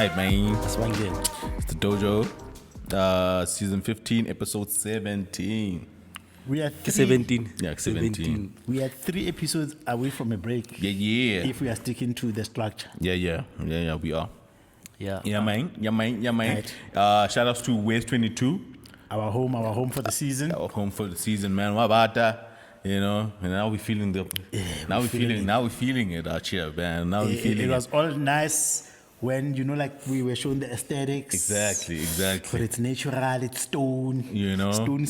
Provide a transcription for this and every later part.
right, man. That's one game. It's the Dojo, season 15, episode 17. We are 17. Yeah, 17. We are 3 episodes away from a break. Yeah. If we are sticking to the structure. Yeah, we are. Yeah. Yeah, man. Right. Shout outs to Waste 22. Our home for the season. Our home for the season, man. What about that? You know, and now we're feeling now we're feeling it out here, man. Now we're feeling It was all nice when, we were showing the aesthetics. Exactly. But it's natural, it's stone. You know, Stone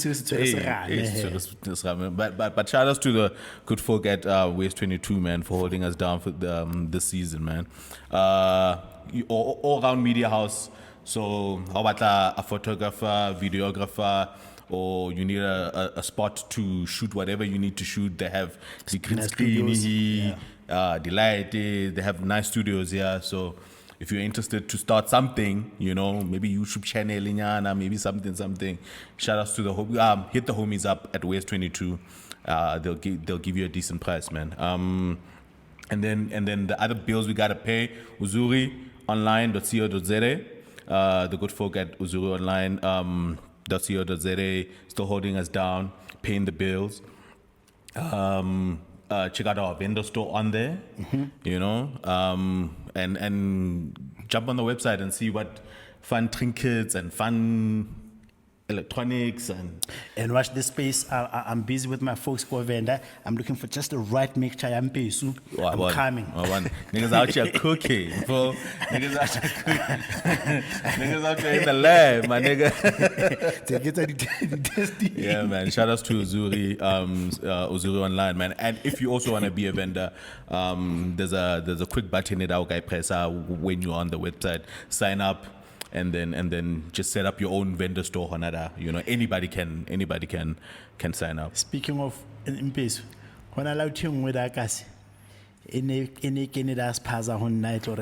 but shout outs to the good folk at Waste 22, man, for holding us down for this season, man. All around media house. So how about a photographer, videographer, or you need a spot to shoot whatever you need to shoot? They have the green screen, the light, they have nice studios here. So if you're interested to start something, maybe YouTube channel, maybe something, shout outs to the hit the homies up at Waste 22. They'll give you a decent price, man. And then the other bills we gotta pay, uzurionline.co.za. The good folk at uzurionline.co.za still holding us down, paying the bills. Check out our vendor store on there, and jump on the website and see what fun trinkets and fun electronics and watch this space. I'm busy with my folks for vendor. I'm looking for just the right mixture. I'm coming. Niggas out here cooking, bro. Niggas out here in the lab, my nigga. Yeah, man. Shout outs to Uzuri Online, man. And if you also want to be a vendor, there's a quick button that I press when you're on the website. Sign up. And then just set up your own vendor store. Anybody can sign up. Speaking of in-pace, when I allowed you with Akasi, in Canada's Paza on night or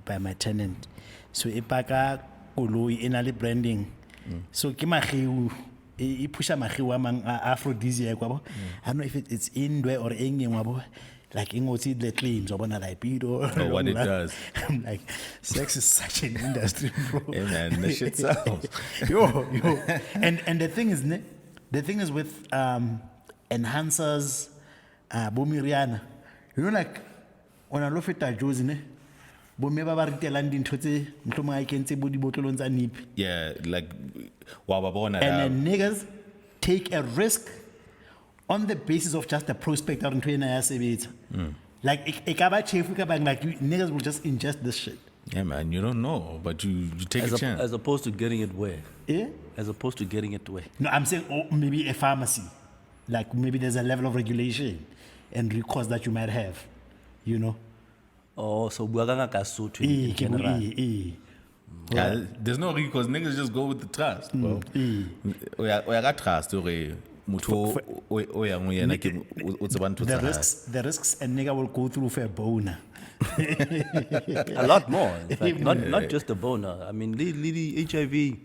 by my tenant. So Ipaka Ulu in Ali branding. So Kimahiu, I push a Mahiwa among aphrodisiac. I don't know if it's indoor or in. Like see the claims or what it does. I'm like, sex is such an industry, bro. Hey man, the shit sells. yo. And the thing is with enhancers, Bomiriana. Like when I look at Dojo's yeah, like and then niggas take a risk on the basis of just a prospect or like niggas will just ingest this shit. Yeah, man, you don't know, but you take a chance. As opposed to getting it where? Yeah? As opposed to getting it where? No, I'm saying maybe a pharmacy. Like maybe there's a level of regulation and recourse that you might have, Oh, so buaganga kasutu in general. Yeah, there's no recourse. Niggas just go with the trust, bro. We got trust, The risks a nigga will go through for a boner. A lot more. In fact, not just a boner. I mean, the HIV.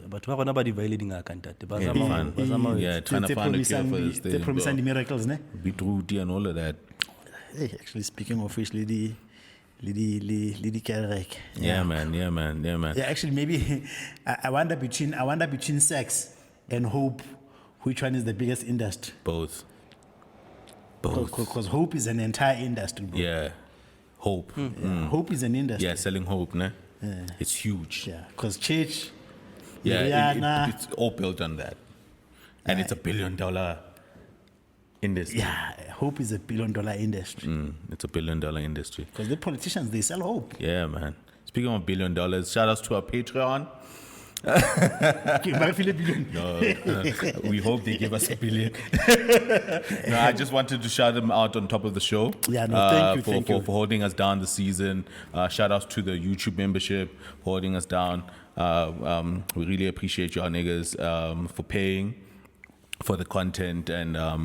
But we're nobody violating our contact. Yeah, trying to find a cure for this thing. They're promising the miracles, ne? Beetroot and all of that. Hey, actually, speaking of which, Lady Kerek. Yeah, man. Yeah, actually, maybe I wonder between sex and hope, which one is the biggest industry? Both. Because hope is an entire industry, bro. Yeah, hope. Hope is an industry. Yeah, selling hope, ne? It's huge. Yeah, because church. Yeah, it's all built on that, and it's $1 billion industry. Yeah, hope is $1 billion industry. It's $1 billion industry. Because the politicians, they sell hope. Yeah, man. Speaking of $1 billion, shout outs to our Patreon. No, we hope they give us $1 billion. No, I just wanted to shout them out on top of the show. Yeah, no, thank you for holding us down this season. Shout outs to the YouTube membership for holding us down. We really appreciate y'all niggas for paying for the content, and I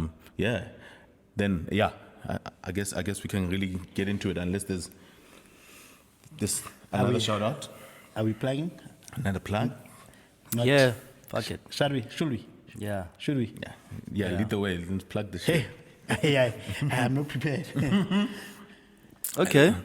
guess we can really get into it unless there's another shout out. Are we plugging? Another plug? Yeah, fuck it. Should we? Yeah. Should we? Yeah. Lead the way. Let's plug the shit. Hey, I am not prepared. Okay.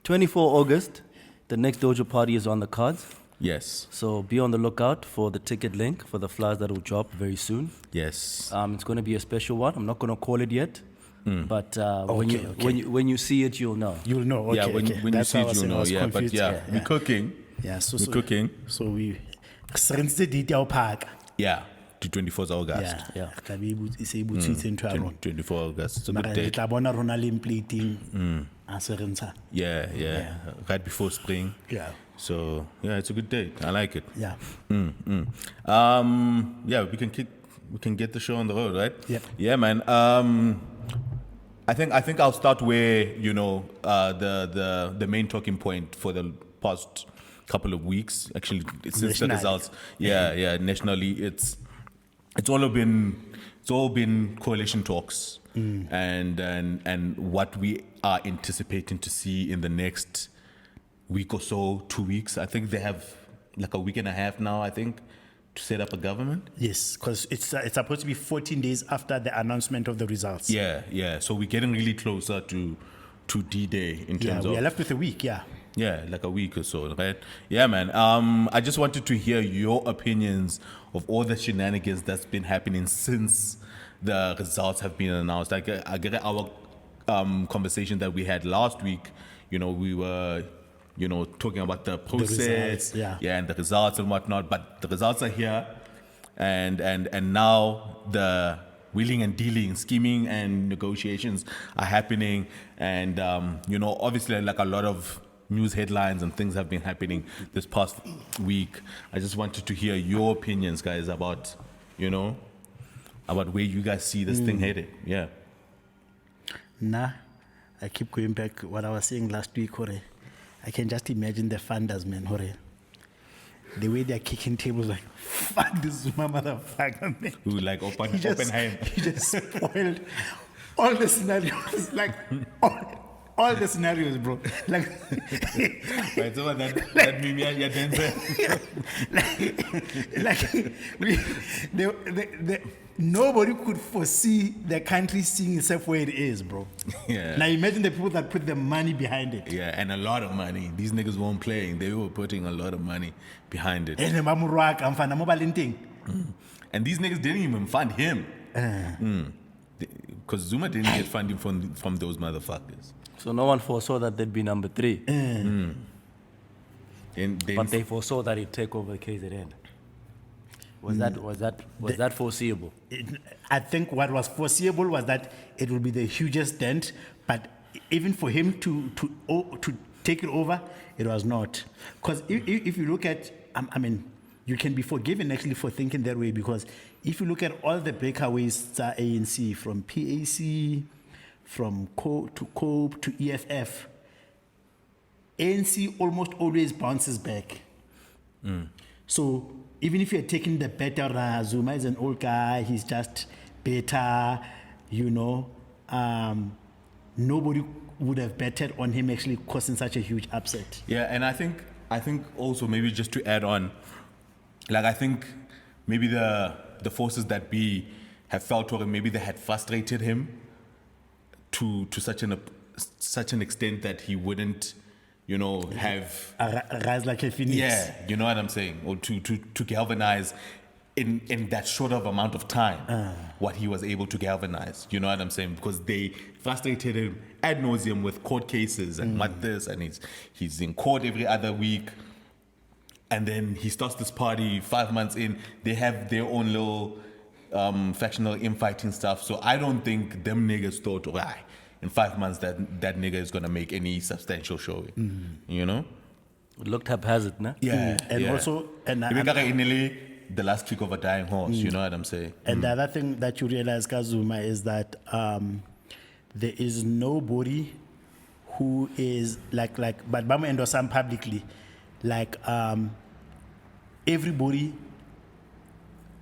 24 August The next Dojo party is on the cards. Yes. So be on the lookout for the ticket link for the flyers that will drop very soon. Yes. It's going to be a special one. I'm not going to call it yet, but Okay. when you see it, you'll know. You'll know. Okay, yeah, when you That's see how I it, was you'll saying I know. was Yeah, but confused. yeah, we're cooking. Yeah, so We're cooking. So we the detail park. Yeah, to 24th August. Yeah. Tla be se butsitse ntho ya rona. 24 August. It's a good Mara re date. tla bona rona le plating. A se re ntsha. Yeah. Right before spring. Yeah. So yeah, it's a good date. I like it. Yeah. Yeah, we can get the show on the road, right? Yep. Yeah, man. I think I'll start where the main talking point for the past couple of weeks, actually, since the Nationally. results. Yeah, nationally, it's all been coalition talks and what we are anticipating to see in the next week or so, 2 weeks. I think they have like a week and a half now, I think, to set up a government. Yes, because it's supposed to be 14 days after the announcement of the results. Yeah. So we're getting really closer to D-Day in terms we are of left with a week. Yeah. like a week or so, right? Yeah, man. I just wanted to hear your opinions of all the shenanigans that's been happening since the results have been announced. Like I get our conversation that we had last week. We were talking about the process, results, and the results and whatnot. But the results are here, and now the wheeling and dealing, scheming and negotiations are happening. And obviously, like a lot of news headlines and things have been happening this past week. I just wanted to hear your opinions, guys, about where you guys see this thing headed. Yeah. Nah, I keep going back what I was saying last week, Hore. I can just imagine the funders, man, Hore. The way they're kicking tables, like, fuck this Zuma motherfucker, man. Who like open hand. He just spoiled all the scenarios, like, all the scenarios, bro. Like, Right, so that meme, yeah, dancer. nobody could foresee the country seeing itself where it is, bro. Yeah. Now imagine the people that put the money behind it. Yeah, and a lot of money. These niggas weren't playing. They were putting a lot of money behind it. And And these niggas didn't even fund him. Because Zuma didn't get funding from those motherfuckers. So no one foresaw that they'd be number 3, And but they foresaw that he'd take over KZN. Was that foreseeable? I think what was foreseeable was that it would be the hugest dent, but even for him to take it over, it was not. Because if you look at, I mean, you can be forgiven actually for thinking that way, because if you look at all the breakaways to ANC, from PAC, from COPE to EFF, ANC almost always bounces back. So even if you're taking the better, Zuma is an old guy, he's just better, nobody would have betted on him actually causing such a huge upset. Yeah, and I think also maybe just to add on, like I think maybe the forces that be have felt, or maybe they had frustrated him to such an extent that he wouldn't, have Rise like a phoenix. Yeah, you know what I'm saying, or to galvanize in that short of amount of time what he was able to galvanize. You know what I'm saying? Because they frustrated him ad nauseum with court cases and what this, and he's in court every other week. And then he starts this party 5 months in. They have their own little factional infighting stuff. So I don't think them niggas thought, in 5 months that nigga is gonna make any substantial showing. It looked haphazard, no? Yeah. And yeah. also, the last kick of a dying horse. You know what I'm saying? and the other thing that you realize, Kazuma, is that there is nobody who is like but Bama endorse him publicly, like everybody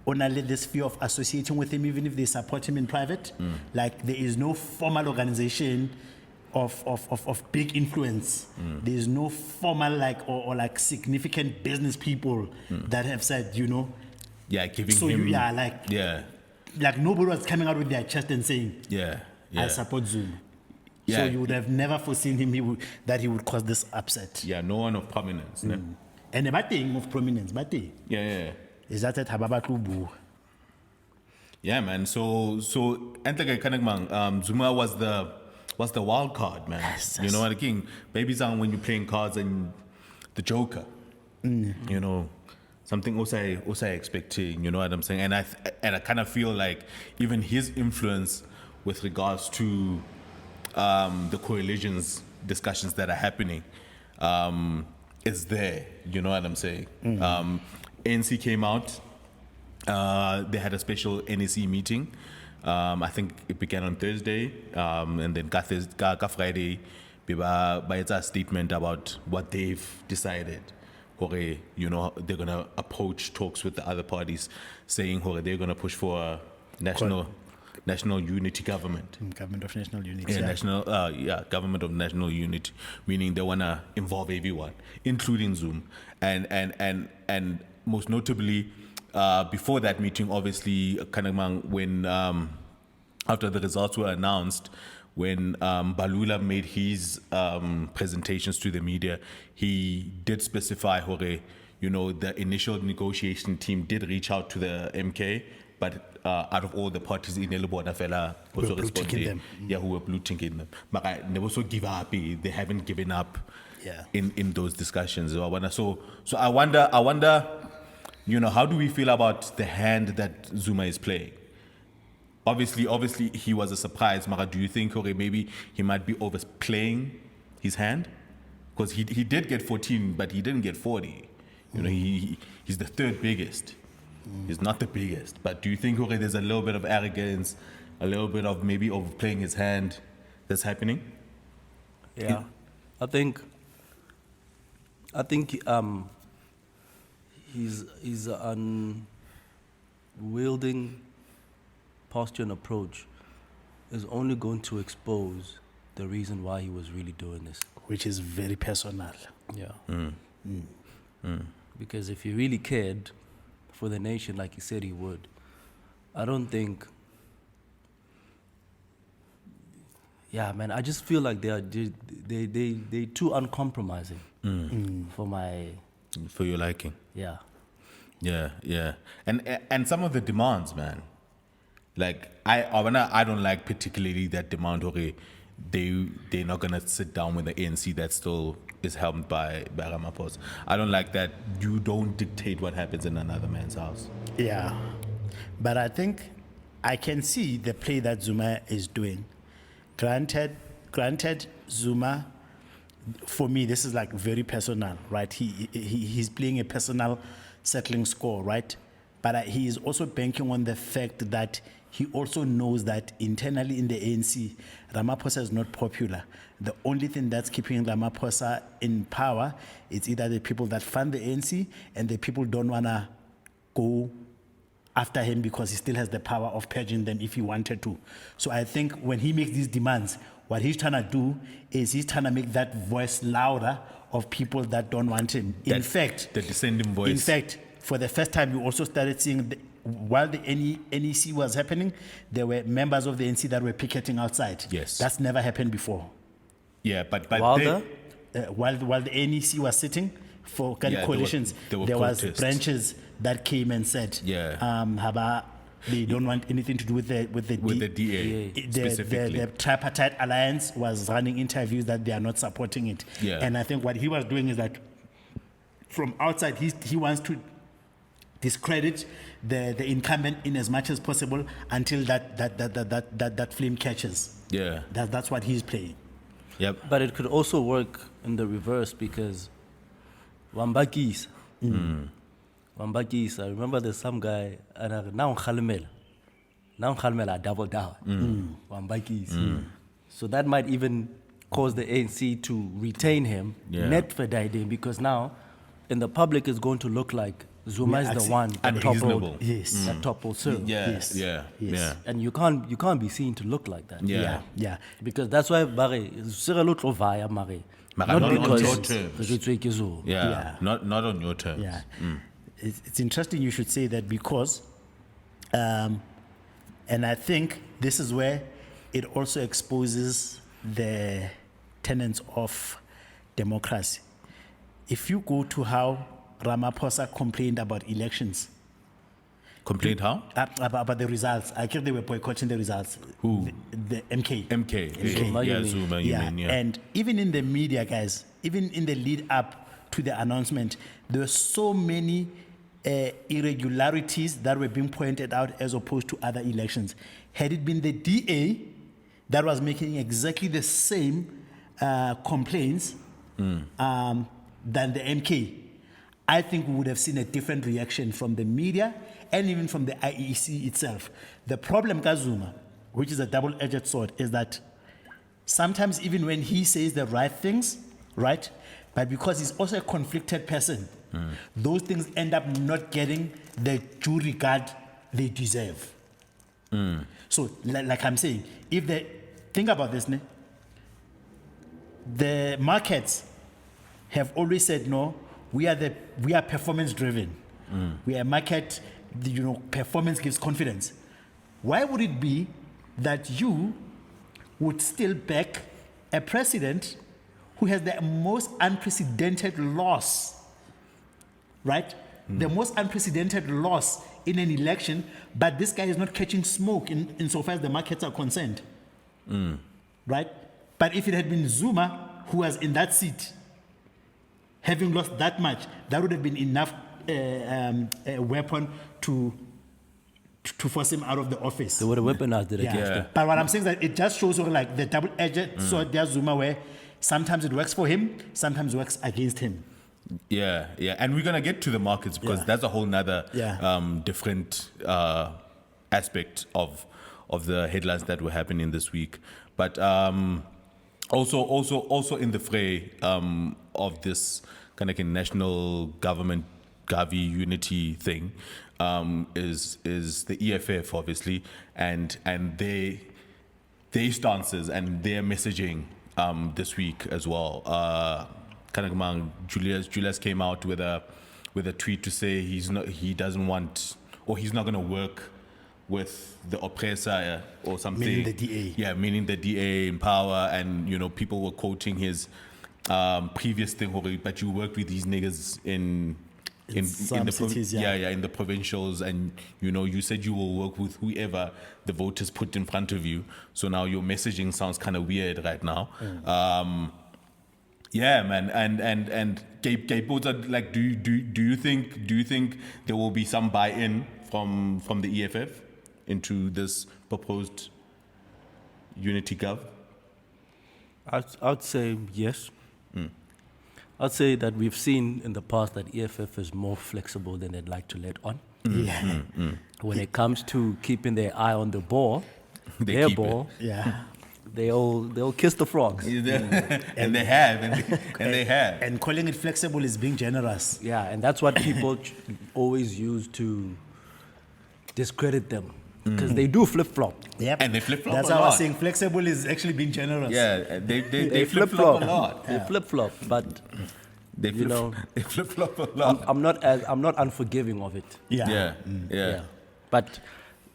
on this fear of associating with him, even if they support him in private. Like there is no formal organization of big influence. There is no formal or like significant business people that have said, giving so him. like nobody was coming out with their chest and saying, Yeah. I support Zuma. So Yeah. you would have never foreseen him that he would cause this upset. Yeah, no one of prominence. Ne? And the bad thing of prominence, Yeah. is that at Hababa Klubu. Yeah, man. So Antleke Kanagmang, Zuma was the wild card, man. Yes, You know what I mean? Baby Zang, when you're playing cards and the Joker, you know, something also I expecting, you know what I'm saying? And I kind of feel like even his influence with regards to the coalitions discussions that are happening is there, you know what I'm saying? ANC came out. They had a special NEC meeting. I think it began on Thursday, and then ka Friday, by a statement about what they've decided. You know, they're gonna approach talks with the other parties, saying they're gonna push for a national unity government. Government of National Unity. Yeah, government of national unity, meaning they wanna involve everyone, including Zoom, and most notably. Before that meeting, obviously, when after the results were announced, when Balula made his presentations to the media, he did specify, you know, the initial negotiation team did reach out to the MK, but out of all the parties in Elubona Fela also responded, who were blue ticking them. But they also give up. They haven't given up. In those discussions. So I wonder. You know, how do we feel about the hand that Zuma is playing? Obviously, he was a surprise. Mara, do you think, maybe he might be overplaying his hand? Because he did get 14, but he didn't get 40. You know, he's the third biggest. He's not the biggest. But do you think, there's a little bit of arrogance, a little bit of maybe overplaying his hand that's happening? Yeah, I think his unwielding posture and approach is only going to expose the reason why he was really doing this. Which is very personal. Yeah. Because if he really cared for the nation like he said he would, I don't think... Yeah, man, I just feel like they're too uncompromising For your liking. Yeah. Yeah. And some of the demands, man. Like I don't like particularly that demand they're not gonna sit down with the ANC that still is helmed by Ramaphosa. I don't like that you don't dictate what happens in another man's house. Yeah. But I think I can see the play that Zuma is doing. Granted Zuma, for me, this is like very personal, right? He's playing a personal settling score, right? But he is also banking on the fact that he also knows that internally in the ANC, Ramaphosa is not popular. The only thing that's keeping Ramaphosa in power is either the people that fund the ANC and the people don't want to go after him because he still has the power of purging them if he wanted to. So I think when he makes these demands, what he's trying to do is he's trying to make that voice louder of people that don't want him. In fact, the dissenting voice. In fact, for the first time, you also started seeing, while the NEC was happening, there were members of the NC that were picketing outside. Yes. That's never happened before. Yeah, but while the NEC was sitting for coalitions, there was branches that came and said, Haba, they don't want anything to do with the DA. Specifically. The tripartite alliance was running interviews that they are not supporting it. Yeah. And I think what he was doing is that from outside, he wants to discredit the incumbent in as much as possible until that flame catches. Yeah. That's what he's playing. Yep. But it could also work in the reverse because Wambakis, I remember there's some guy, and now Khalimel I doubled down. Wambakis. So that might even cause the ANC to retain him, net for Daidin, because now in the public it's going to look like Zuma is the one that toppled, that toppled Cyril. Yeah. And you can't be seen to look like that. Yeah. Because that's why Cyril Utlovaya Mare. Not Not on your because terms. Not on your terms. Yeah. It's interesting you should say that because, and I think this is where it also exposes the tenets of democracy. If you go to how Ramaphosa complained about elections, Complained how? about the results, I think they were boycotting the results. Who? The MK. MK. Zuma, you Yeah, mean. Zuma, you mean, yeah. And even in the media, guys, even in the lead up to the announcement, there were so many irregularities that were being pointed out as opposed to other elections. Had it been the DA that was making exactly the same complaints than the MK, I think we would have seen a different reaction from the media and even from the IEC itself. The problem, Kazuma, which is a double-edged sword, is that sometimes even when he says the right things, right, but because he's also a conflicted person, those things end up not getting the due regard they deserve. So, like I'm saying, if they think about this, ne, the markets have always said no. We are performance driven. We are a market. Performance gives confidence. Why would it be that you would still back a president who has the most unprecedented loss, right? The most unprecedented loss in an election, but this guy is not catching smoke insofar as the markets are concerned, right? But if it had been Zuma who was in that seat, having lost that much, that would have been enough weapon to force him out of the office. They would have weaponized it against him. But what I'm saying is that it just shows like the double-edged sword there, Zuma, where sometimes it works for him, sometimes it works against him. Yeah, and we're gonna get to the markets because that's a whole nother different aspect of the headlines that were happening this week. But also in the fray of this kind of national government Gavi unity thing is the EFF obviously and their stances and their messaging this week as well. Julius came out with a tweet to say he's not going to work with the oppressor or something. Meaning the DA. Yeah, meaning the DA in power, and people were quoting his previous thing. But you worked with these niggas in some cities, in the provincials, and you said you will work with whoever the voters put in front of you. So now your messaging sounds kind of weird right now. Yeah, man, and like, do you think there will be some buy-in from the EFF into this proposed unity gov? I'd say yes. I'd say that we've seen in the past that EFF is more flexible than they'd like to let on. When it comes to keeping their eye on the ball, their ball, they'll kiss the frogs. and they have. And calling it flexible is being generous. Yeah, and that's what people always use to discredit them. Because they do flip-flop. Yep. And they flip-flop That's a how I lot. was saying flexible is actually being generous. Yeah, they flip-flop a lot. They flip-flop, but They flip-flop a lot. I'm not unforgiving of it. Yeah. But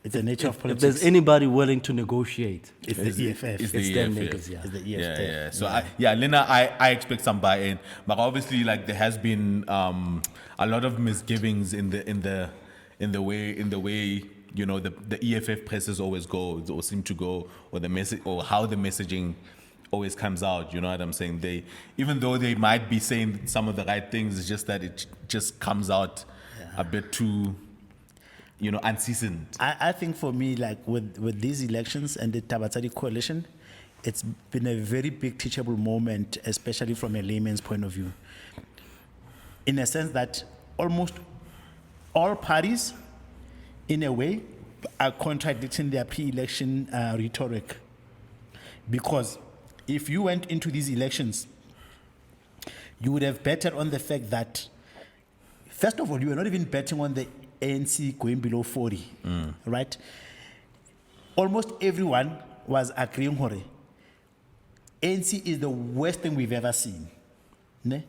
It's the nature of if politics. there's anybody willing to negotiate, It's the EFF. It's it's the them EFF. niggas, yeah. It's the EFF. Yeah. So Lena, I expect some buy-in, but obviously, like, there has been a lot of misgivings in the way the EFF presses always go or seem to go, or the message or how the messaging always comes out. You know what I'm saying? Even though they might be saying some of the right things, it's just that it just comes out a bit too, unseasoned. I think for me, like with these elections and the Tabatari coalition, it's been a very big teachable moment, especially from a layman's point of view. In a sense that almost all parties, in a way, are contradicting their pre-election rhetoric. Because if you went into these elections, you would have betted on the fact that, first of all, you were not even betting on the ANC going below 40, right? Almost everyone was agreeing, Hore, ANC is the worst thing we've ever seen. Ne?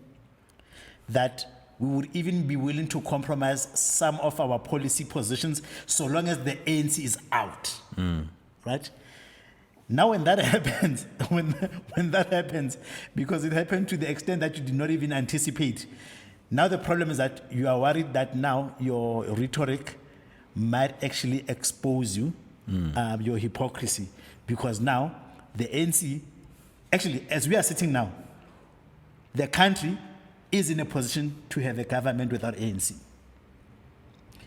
That we would even be willing to compromise some of our policy positions so long as the ANC is out, right? Now when that happens, when that happens, because it happened to the extent that you did not even anticipate, now the problem is that you are worried that now your rhetoric might actually expose you, your hypocrisy, because now the ANC, actually as we are sitting now, the country is in a position to have a government without ANC.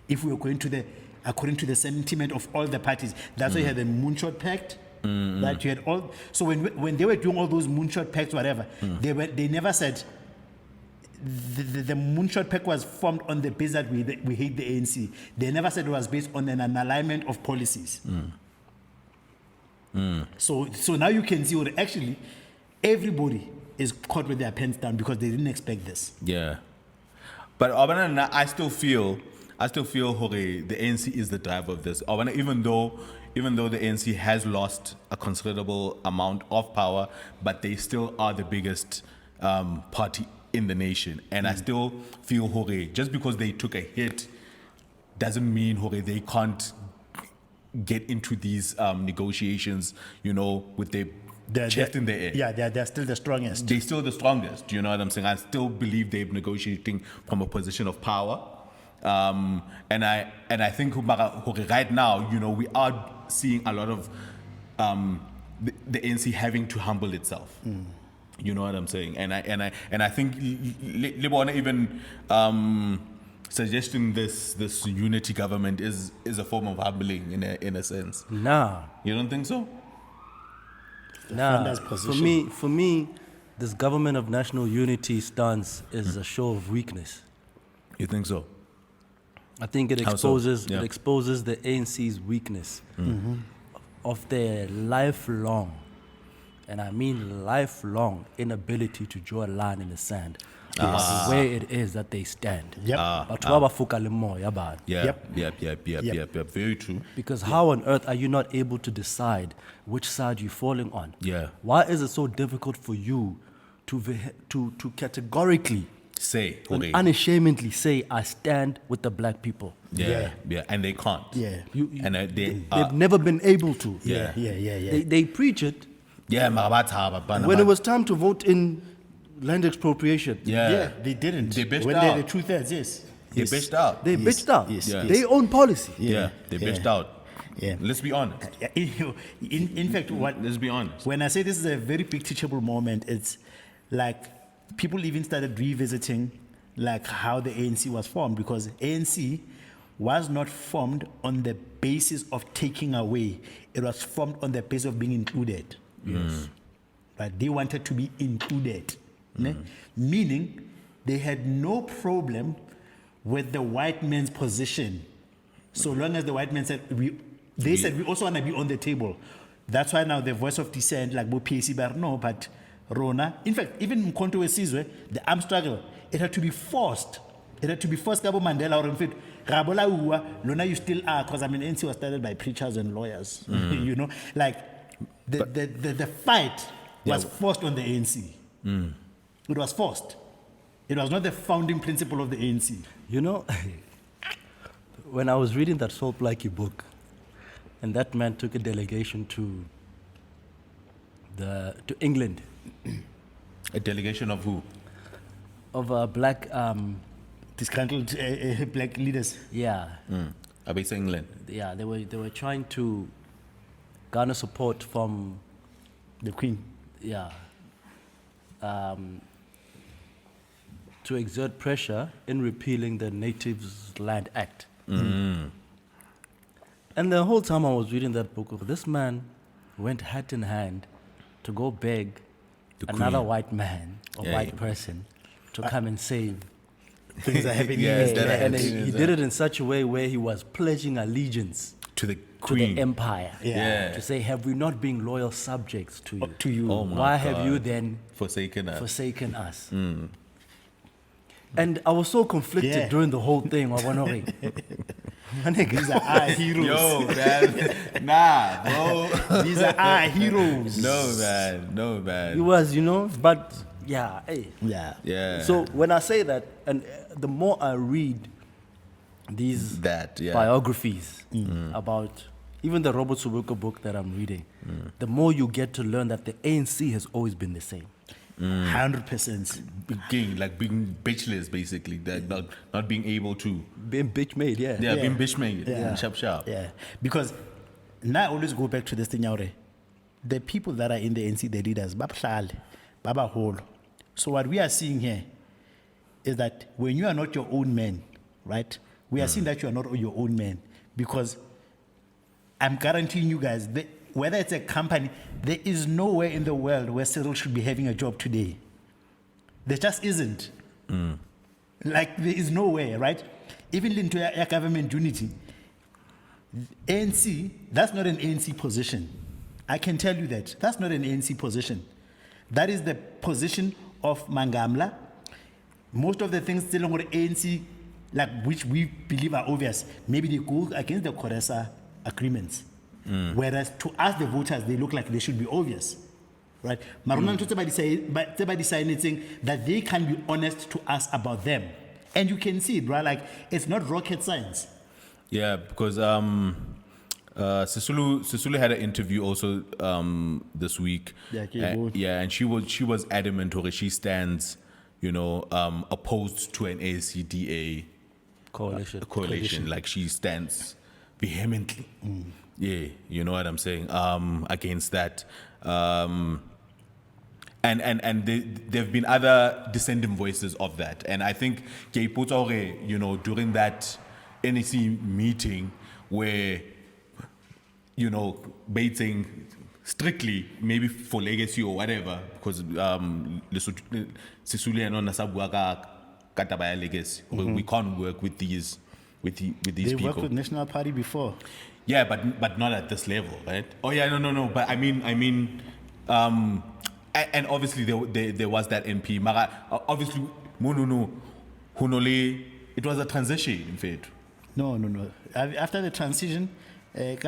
If we were going to according to the sentiment of all the parties, that's why you had the Moonshot Pact. That you had all. So when they were doing all those Moonshot Pacts, whatever, they never said the Moonshot Pact was formed on the basis that we hate the ANC. They never said it was based on an alignment of policies. So now you can see what actually everybody is caught with their pants down because they didn't expect this. Yeah. But I still feel Hore, the ANC is the driver of this. Even though the ANC has lost a considerable amount of power, but they still are the biggest party in the nation. And I still feel Hore, just because they took a hit doesn't mean Hore, they can't get into these negotiations, with their chest in the air. Yeah, they're still the strongest. They're still the strongest. You know what I'm saying? I still believe they're negotiating from a position of power. And I think right now, we are seeing a lot of the ANC having to humble itself. You know what I'm saying? And I think Libona even suggesting this unity government is a form of humbling in a sense. Nah. You don't think so? Nah. For me, this government of national unity stance is a show of weakness. You think so? I think it How so? exposes Yeah. it exposes the ANC's weakness of their lifelong, and I mean lifelong, inability to draw a line in the sand about where it is that they stand. Yep. Yep. Very true. Because how on earth are you not able to decide which side you're falling on? Yeah. Why is it so difficult for you to categorically Say, and Hore. unashamedly say, I stand with the black people? Yeah, and they can't. Yeah. They've never been able to. Yeah. They preach it. Yeah, When it was time to vote in land expropriation, Yeah, they didn't. They bitched when out. The truth is, yes. They bitched out. they bitched out. Yes, Yeah. Their own policy. Yeah, they bitched out. Yeah. Let's be honest. In fact, Let's be honest. when I say this is a very big teachable moment, it's like people even started revisiting like how the ANC was formed, because ANC was not formed on the basis of taking away. It was formed on the basis of being included. Yes. Right? They wanted to be included. Ne? Meaning they had no problem with the white man's position, so long as the white man said they said we also want to be on the table. That's why now the voice of dissent, like Bo PAC, no, but Rona, in fact, even Mkhonto Wesizwe, the armed struggle, it had to be forced. It had to be forced. Kabo Mandela, or in fact, Rabola Uwa, Lona, you still are, because I mean, ANC was started by preachers and lawyers. Like the fight was forced on the ANC. It was forced. It was not the founding principle of the ANC. When I was reading that Salt Blackie book, and that man took a delegation to England. A delegation of who? Of black, Disgruntled black leaders. yeah, I base England. yeah. They were trying to garner support from, The Queen. yeah, to exert pressure in repealing the Natives Land Act. And the whole time I was reading that book, this man went hat in hand to go beg The another Queen. white man or Yeah, white yeah. person to come and save. Things are happening. Yes, in that the And happened. he did it in such a way where he was pledging allegiance To the to Queen. the empire. Yeah. To say, have we not been loyal subjects to you? To you. Oh my Why have you God. then Forsaken us. forsaken us? And I was so conflicted Yeah. during the whole thing. These are our heroes. Yo, man. Nah, bro. These are our heroes. No, man. It was, but yeah, hey. Yeah. Yeah. So when I say that, and the more I read these That, yeah. biographies about even the Robert Sobukwe book that I'm reading, the more you get to learn that the ANC has always been the same. 100%. Being bitchless, basically. Not being able to. Being bitch made, yeah. Yeah, being bitch made. Yeah. Sharp. Yeah, because now I always go back to this thing, Yaure. The people that are in the NC, the leaders, Baba Holo. So what we are seeing here is that when you are not your own man, right? We are seeing that you are not your own man, because I'm guaranteeing you guys that whether it's a company, there is nowhere in the world where Cyril should be having a job today. There just isn't. Like, there is nowhere, right? Even into your government unity, ANC, that's not an ANC position. I can tell you that. That's not an ANC position. That is the position of Mangamla. Most of the things still on ANC, like which we believe are obvious, maybe they go against the Koresa agreements. Whereas to us, the voters, they look like they should be obvious. Right? Maruna by deciding that they can be honest to us about them. And you can see it, right? Like, it's not rocket science. Yeah, because Sisulu had an interview also this week. And she was adamant, or she stands, opposed to an ACDA coalition. Like, she stands vehemently. Yeah, you know what I'm saying? Against that. And there have been other dissenting voices of that. And I think during that NEC meeting where, baiting strictly, maybe for legacy or whatever, because Sisulu and Nasabuaka Katabaya legacy. We can't work with these people. They worked with National Party before. Yeah, but not at this level, right? Oh yeah, no. But I mean, and obviously there was that MP. Mara, obviously, Hunole, it was a transition, in fact. No. After the transition,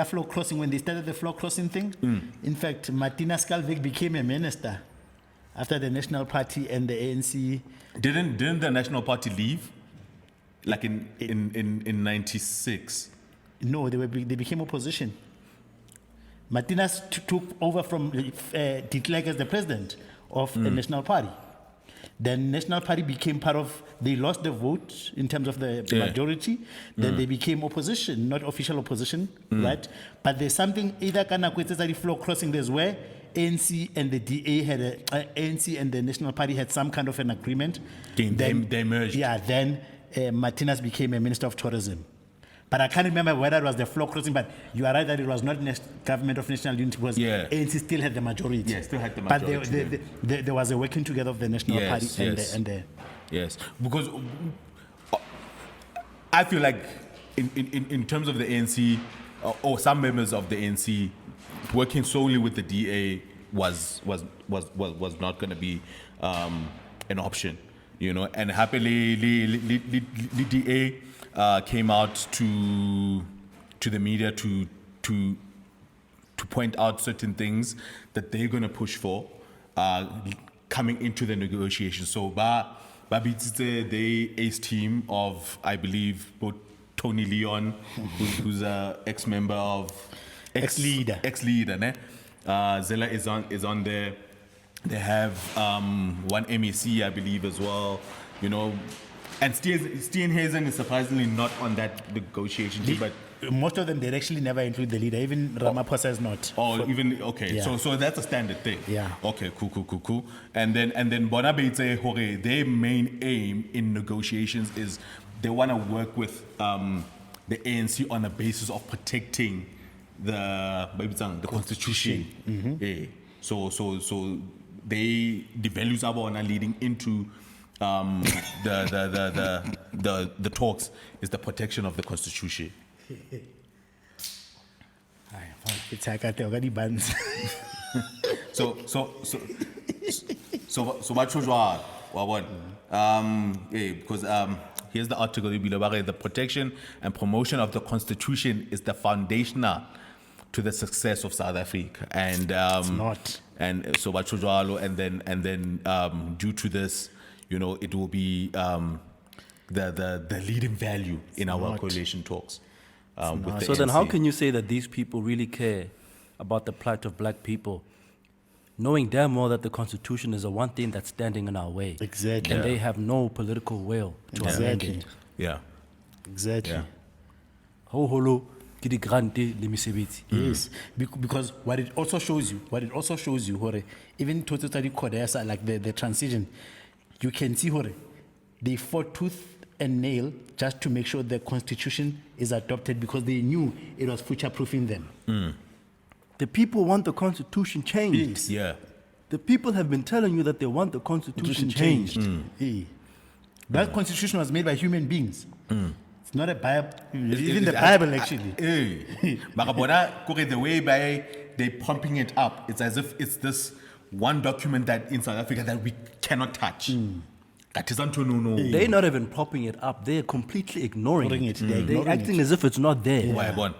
floor crossing, when they started the floor crossing thing, in fact, Martina Skalvik became a minister after the National Party and the ANC. Didn't the National Party leave? Like in 96? No, they became opposition. Martinez took over from de Klerk as the president of the National Party. Then National Party became part of, they lost the vote in terms of the majority. Then they became opposition, not official opposition, right? But there's something, either Kana Kwetesari floor crossing, there's where ANC and the DA had ANC and the National Party had some kind of an agreement. They merged. Yeah, then Martinez became a minister of tourism. But I can't remember whether it was the floor crossing, but you are right that it was not government of national unity, because ANC still had the majority. Yeah, still had the majority. But there was a working together of the National Party and the... Yes, because I feel like in terms of the ANC, or some members of the ANC, working solely with the DA was not going to be an option, and happily the DA came out to the media to point out certain things that they're going to push for coming into the negotiations. So the ACE team of, I believe, both Tony Leon, who's a ex-member of ex-leader, ne? Zella is on there. They have one MEC, I believe, as well. And Steenhuisen is surprisingly not on that negotiation team, but most of them, they actually never include the leader. Even Ramaphosa is not. Okay. Yeah. So that's a standard thing. Yeah. Okay. Cool. And then Bonabeitse Hore, their main aim in negotiations is they want to work with the ANC on the basis of protecting the constitution. Mm-hmm. Yeah. So the values are leading into the talks is the protection of the constitution. It's like I tell you, bands. So what shows what? Because here's the article. The protection and promotion of the constitution is the foundational to the success of South Africa, and it's not. And so what shows and then due to this, it will be the leading value in our coalition talks. with the So then how ANC. can you say that these people really care about the plight of black people, knowing damn well that the Constitution is the one thing that's standing in our way? Exactly. And they have no political will to amend Exactly. it. Yeah. Exactly. Yeah. Ho holo ke di grante le mesebetsi. Yes, because what it also shows you, hore, even to study Kodesa, like the transition, you can see, hore, they fought tooth and nail just to make sure the constitution is adopted because they knew it was future-proofing them. The people want the Constitution changed. Yes. Yeah. The people have been telling you that they want the Constitution changed. Yeah. That constitution was made by human beings. It's not a Bible. Even the Bible, actually. Makabona, the way by they pumping it up, it's as if it's this one document that in South Africa that we cannot touch. That isn't no. They're not even propping it up. They're completely ignoring it. They're They're ignoring acting as if it's not there. Why, Bon?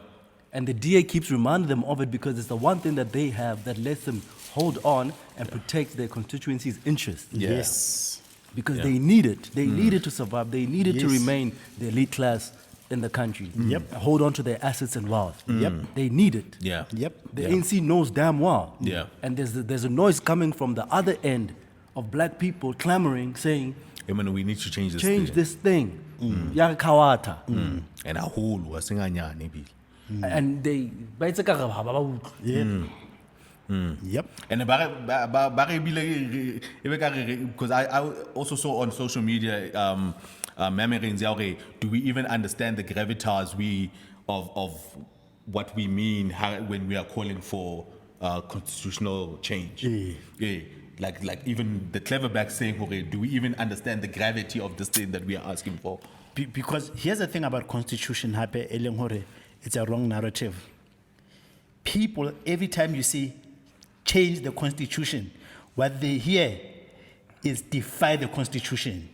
And the DA keeps reminding them of it because it's the one thing that they have that lets them hold on and protect their constituency's interests. Yeah. Yes. Because they need it. They need it to survive. They need it to Yes. remain the elite class in the country. Yep. And hold on to their assets and wealth. Yep. They need it. Yeah. Yep. The ANC knows damn well. Yeah. And there's a noise coming from the other end of black people clamoring, saying, I mean, we need to change this. change thing. this thing. Ya kawata. And a whole was maybe. And they Yep. And because I also saw on social media, do we even understand the gravitas of what we mean when we are calling for constitutional change? Yeah. Like even the clever back saying, do we even understand the gravity of this thing that we are asking for? Because here's the thing about constitution, Hape Eleng hore, it's a wrong narrative. People, every time you say change the constitution, what they hear is defy the constitution.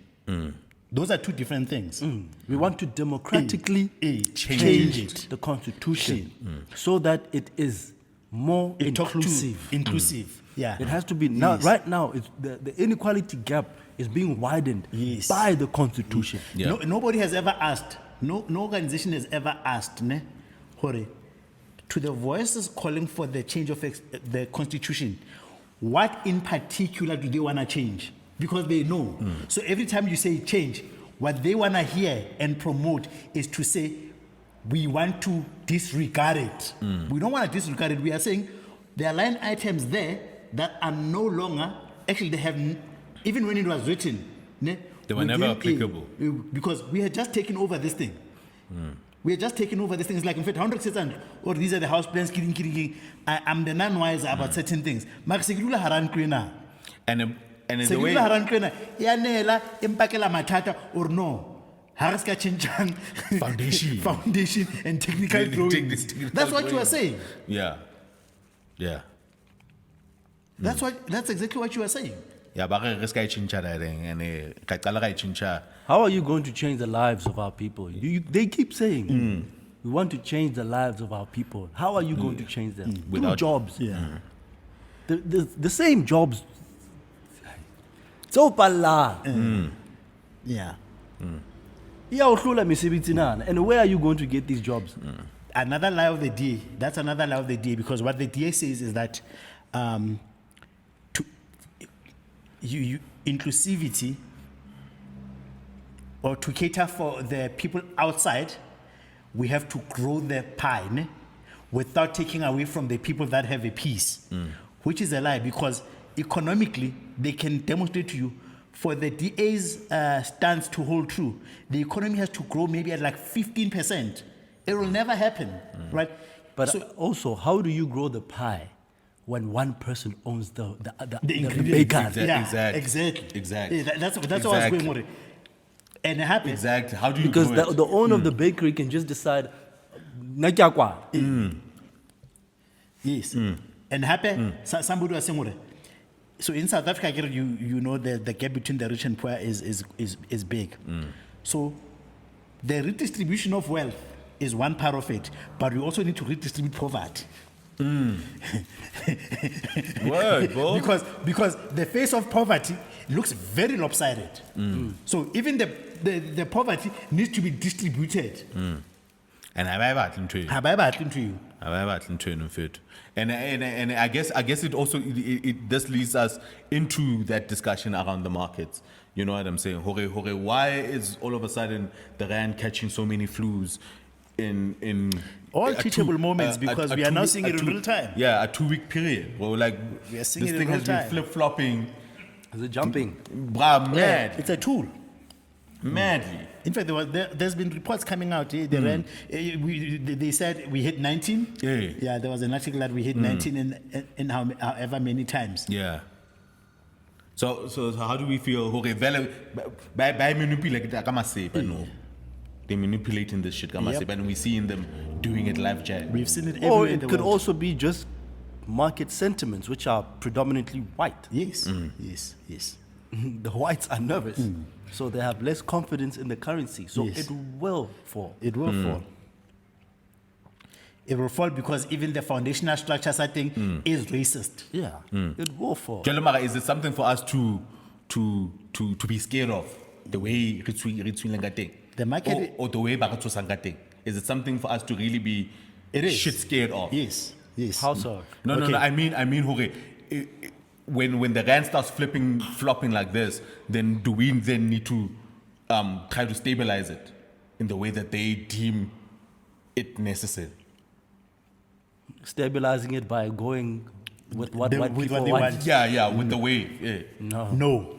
Those are two different things. we want to democratically Change it. the constitution so that it is more It talk to- inclusive. Inclusive. Yeah. It has to be now. Yes. Right now, it's the inequality gap is being widened Yes. by the constitution. Yeah. Nobody has ever asked, no organization has ever asked, hore, to the voices calling for the change of the constitution, what in particular do they want to change? Because they know. So every time you say change, what they want to hear and promote is to say, we want to disregard it. We don't want to disregard it. We are saying there are line items there that are no longer, actually they have, even when it was written, They were never applicable. Because we had just taken over this thing. We had just taken over this thing. It's like, in fact, 100%, or these are the house plans, I'm the non-wise about certain things. And in the way, yanela impakela matata or no. Haraska chinchan foundation and technical drawings. That's what you are saying. yeah. That's exactly what you are saying. Yeah, but and How are you going to change the lives of our people? They keep saying we want to change the lives of our people. How are you going to change them? Through Without- jobs. Yeah. The same jobs. So pala. Yeah. And where are you going to get these jobs? Another lie of the DA. That's another lie of the DA, because what the DA says is that inclusivity, or to cater for the people outside, we have to grow the pie, without taking away from the people that have a piece, which is a lie, because economically they can demonstrate to you, for the DA's stance to hold true, the economy has to grow maybe at like 15%. It will never happen, right? But So- also, how do you grow the pie when one person owns the ingredients. baker? Yeah, Exactly. exactly. Yeah, that's what I was going with it. And it happens. Exactly. How do you Because do it? the owner of the bakery can just decide, "Na kya kwa?" Yes. And happen, somebody was saying, so in South Africa, you know the gap between the rich and poor is big. So the redistribution of wealth is one part of it, but we also need to redistribute poverty. Word, bro. Because the face of poverty looks very lopsided. So even the poverty needs to be distributed. And I battling to you. Ha ba batleng to you. I battling to you fit. And I guess it also it this leads us into that discussion around the markets. You know what I'm saying? Hore, why is all of a sudden the rand catching so many flus in All a teachable moments, because we are now seeing it in real time. Yeah, a 2-week period. Well, like We are seeing this it thing in has real been time. flip-flopping, Is it jumping? brah, mad, It's a tool. madly. In fact, there's been reports coming out. The rand, they said we hit 19. Yeah. There was an article that we hit 19 in however many times. Yeah. So how do we feel? Hore, by manipulate it, no. They're manipulating this shit, Yep. and we seeing them doing it live chat. We've seen it Or everywhere in it the could world. also be just market sentiments, which are predominantly white. Yes, yes. The whites are nervous, so they have less confidence in the currency. So Yes. it will fall. It will fall. It will fall because even the foundational structures, I think, is racist. Yeah, it will fall. Mara, is it something for us to be scared of? The way The market- or the way is it something for us to really be shit scared of? Yes. How so? No, Okay. I mean, Hore, when the rand starts flopping like this, then do we then need to try to stabilize it in the way that they deem it necessary? Stabilizing it by going with what With white what people they want. want. Yeah, with the wave. Yeah. No.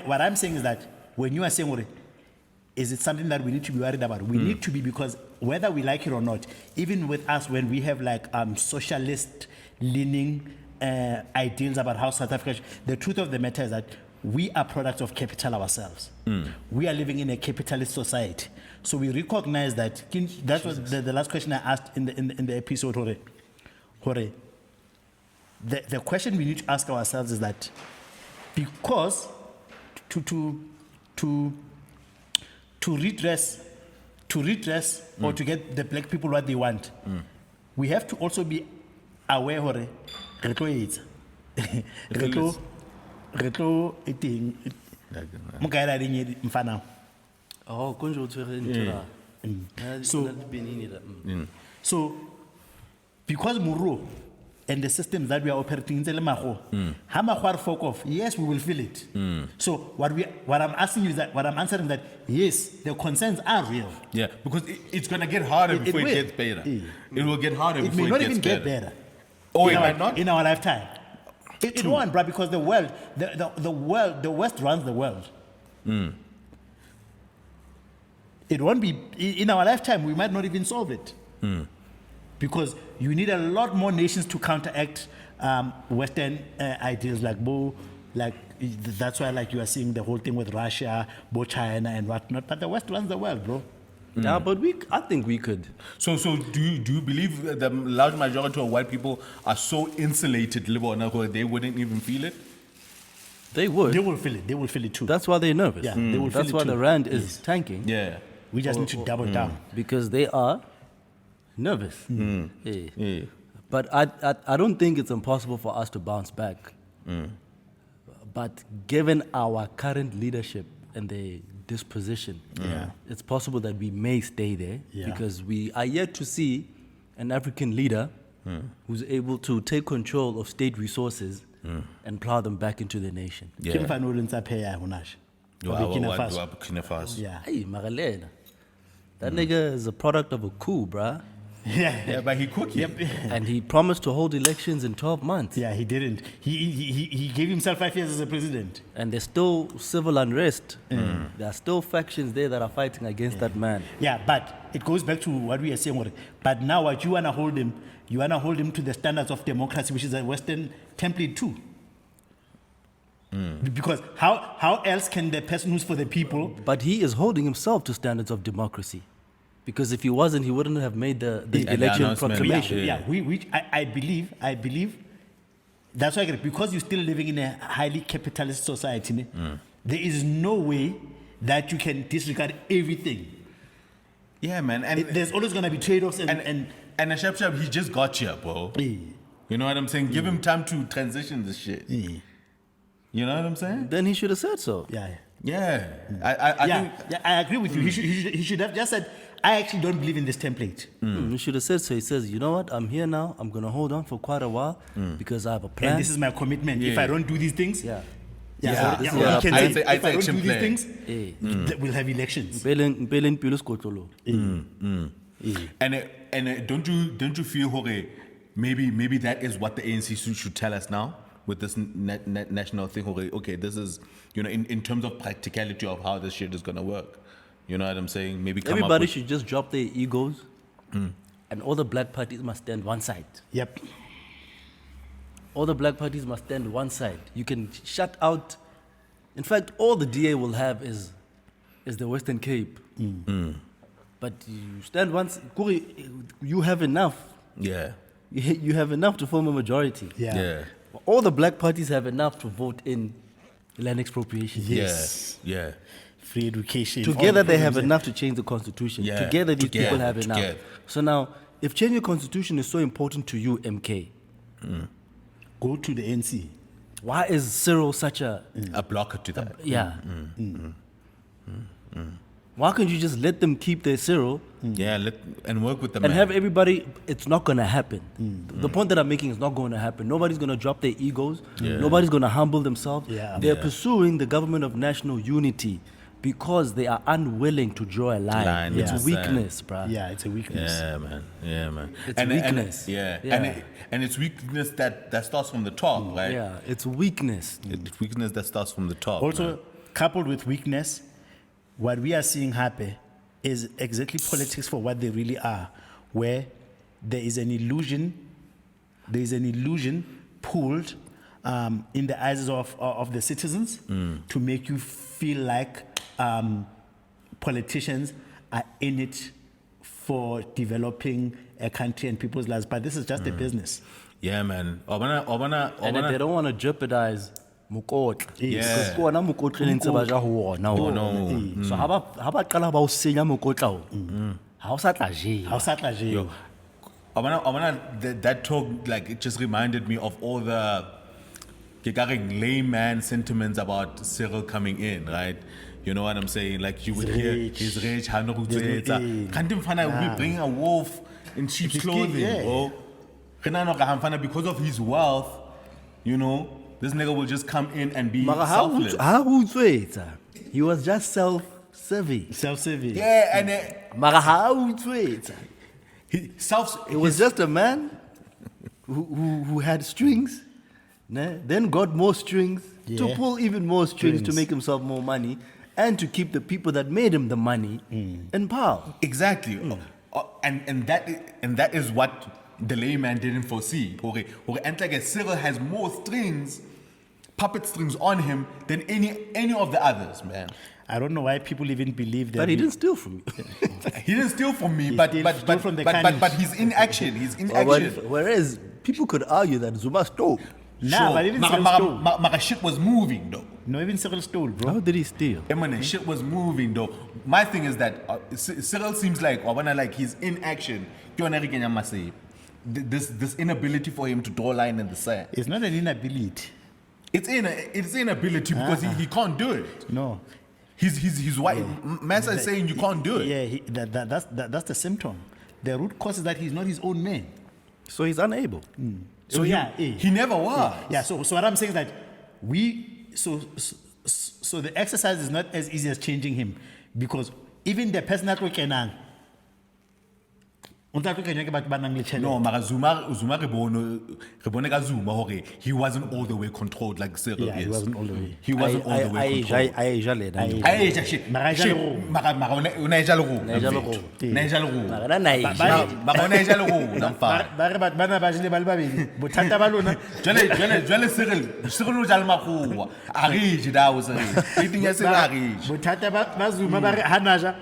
What I'm saying is that when you are saying, "Ore, is it something that we need to be worried about?" We need to be, because whether we like it or not, even with us, when we have like socialist leaning ideals about how South Africa, the truth of the matter is that we are products of capital ourselves. We are living in a capitalist society. So we recognize that. That was the last question I asked in the episode, Hore. The question we need to ask ourselves is that, because to redress or to get the black people what they want, we have to also be aware hore re tlo etsa re tlo eting mo ka ira ding mfana. Oh, konje o tshwere ntho ra. So- So, because Muro and the systems that we are operating in Mago, Hamakwar folk off, yes, we will feel it. So what I'm asking you is that, what I'm answering that, yes, the concerns are real. Yeah, because it's going to get harder before it will. gets better. Yeah. It will get harder It before may it not gets even get better. Oh, in it our, might not? in our lifetime. It won't, bro, because the world, the world, the West runs the world. It won't be in our lifetime. We might not even solve it, because you need a lot more nations to counteract Western ideals like that's why like you are seeing the whole thing with Russia, China and whatnot. But the West runs the world, bro. Yeah, but I think we could. So do you believe that the large majority of white people are so insulated, they wouldn't even feel it? They would. They will feel it. They will feel it too. That's why they're nervous. Yeah, they will feel That's it why too. the rand is Yes. tanking. Yeah. We just need to double down. Because they are nervous. Yeah. Yeah. But I don't think it's impossible for us to bounce back. But given our current leadership and the disposition, it's possible that we may stay there, because we are yet to see an African leader who's able to take control of state resources and plow them back into the nation. Ke mfana o le ntsa pheya Hunash. Burkina Faso. Yeah. Hey, Magalena. That nigga is a product of a coup, bruh. Yeah, but he could. Yep. And he promised to hold elections in 12 months. Yeah, he didn't. He gave himself 5 years as a president. And there's still civil unrest. There are still factions there that are fighting against that man. Yeah, but it goes back to what we are saying. But now what you want to hold him, to the standards of democracy, which is a Western template too. Because how else can the person who's for the people? But he is holding himself to standards of democracy. Because if he wasn't, he wouldn't have made the election announcement. proclamation. I believe that's why I get it. Because you're still living in a highly capitalist society, there is no way that you can disregard everything. Yeah, man. And There's always going to be trade-offs and a Shep, he just got here, bro. You know what I'm saying? Give him time to transition this shit. You know what I'm saying? Then he should have said so. Yeah. Yeah. I think. Yeah, I agree with you. He should have just said, I actually don't believe in this template. You should have said so. He says, you know what? I'm here now. I'm going to hold on for quite a while because I have a plan. And this is my commitment. If I don't do these things, Yeah. Yeah. we Yeah. can I'd say, say if I don't action do these plan. things, we'll have elections. Mpeleng pelo skotlolo. And don't you feel, Jorge, maybe that is what the ANC should tell us now with this national thing, Jorge? Okay, this is, in terms of practicality of how this shit is going to work. You know what I'm saying? Maybe come Everybody up with, should just drop their egos and all the black parties must stand one side. Yep. All the black parties must stand one side. You can shut out. In fact, all the DA will have is the Western Cape. But you stand one side. You have enough. Yeah. You have enough to form a majority. Yeah. All the black parties have enough to vote in land expropriation. Yes. Yeah. Free education. Together all the they have programs enough to change the constitution. Yeah, Together these people together, have enough. together. So now, if changing the constitution is so important to you, MK, go to the NC. why is Cyril such a A blocker to that. yeah? Why can't you just let them keep their Cyril Yeah, and work with the and man. have everybody? It's not going to happen. The point that I'm making is not going to happen. Nobody's going to drop their egos. Nobody's going to humble themselves. Yeah. They're Yeah. pursuing the government of national unity because they are unwilling to draw a line. Line, It's yeah. weakness, bruh. Yeah, it's a weakness. Yeah, man. Yeah, man. It's weakness. Yeah. Yeah. And it's weakness that starts from the top, right? Yeah, it's weakness. It's weakness that starts from the top. Also, man. coupled with weakness, what we are seeing happen is exactly politics for what they really are, where there is an illusion pulled in the eyes of the citizens to make you feel like politicians are in it for developing a country and people's lives. But this is just a business. Yeah, man. And they don't want to jeopardize mokotla. Yeah. Because kona mokotla ntse ba ja ho wona ho. no. So ha ba qala ba o senya mokotla ho. Ha o sa tla jewa. How sad are you? That talk, like, it just reminded me of all the layman sentiments about Cyril coming in, right? You know what I'm saying? Like, you would hear rich. he's rich, Yeah. can't even find out we bring a wolf in sheep's clothing, yeah. bro. Because of his wealth, this nigga will just come in and be Mara selfless. ha o utswetsa. He was just self-serving. Self-serving. Yeah, and Mara ha o utswetsa. he It was just a man who had strings, ne? Then got more strings to Yeah. pull even more strings to Strings. make himself more money and to keep the people that made him the money in power. Exactly. And that is what the layman didn't foresee. And like Cyril has more strings, puppet strings on him than any of the others, man. I don't know why people even believe that. But he didn't steal from you. He didn't steal from me, but stole from the but cannons. he's in action. He's in action. Whereas people could argue that Zuma stole. Nah, but even Cyril stole. Mara shit was moving though. No, even Cyril stole, bro. How did he steal? Shit was moving though. My thing is that Cyril seems like he's in action. This inability for him to draw a line in the sand. It's not an inability. It's inability because he can't do it. No. He's white. Massa is saying you can't do it. Yeah, that's the symptom. The root cause is that he's not his own man. So he's unable. So he never was. Yeah. So what I'm saying is that so the exercise is not as easy as changing him, because even the person that we can No, mara Zuma re bone ka Zuma hore he wasn't all the way controlled like Cyril Yeah, is. he wasn't all the way. He wasn't all the way controlled. I Shit. Mara ja le ro. Mara una eja le ro. Na eja le ro. Na eja le ro. Mara na Mara una eja le ro. Namfa. ba re batho bana ba jele ba le babedi bothata ba lona Jwale Cyril o jala makgowa. A re je da o se. Eating ya se ba re. bothata ba Zuma ba re ha naja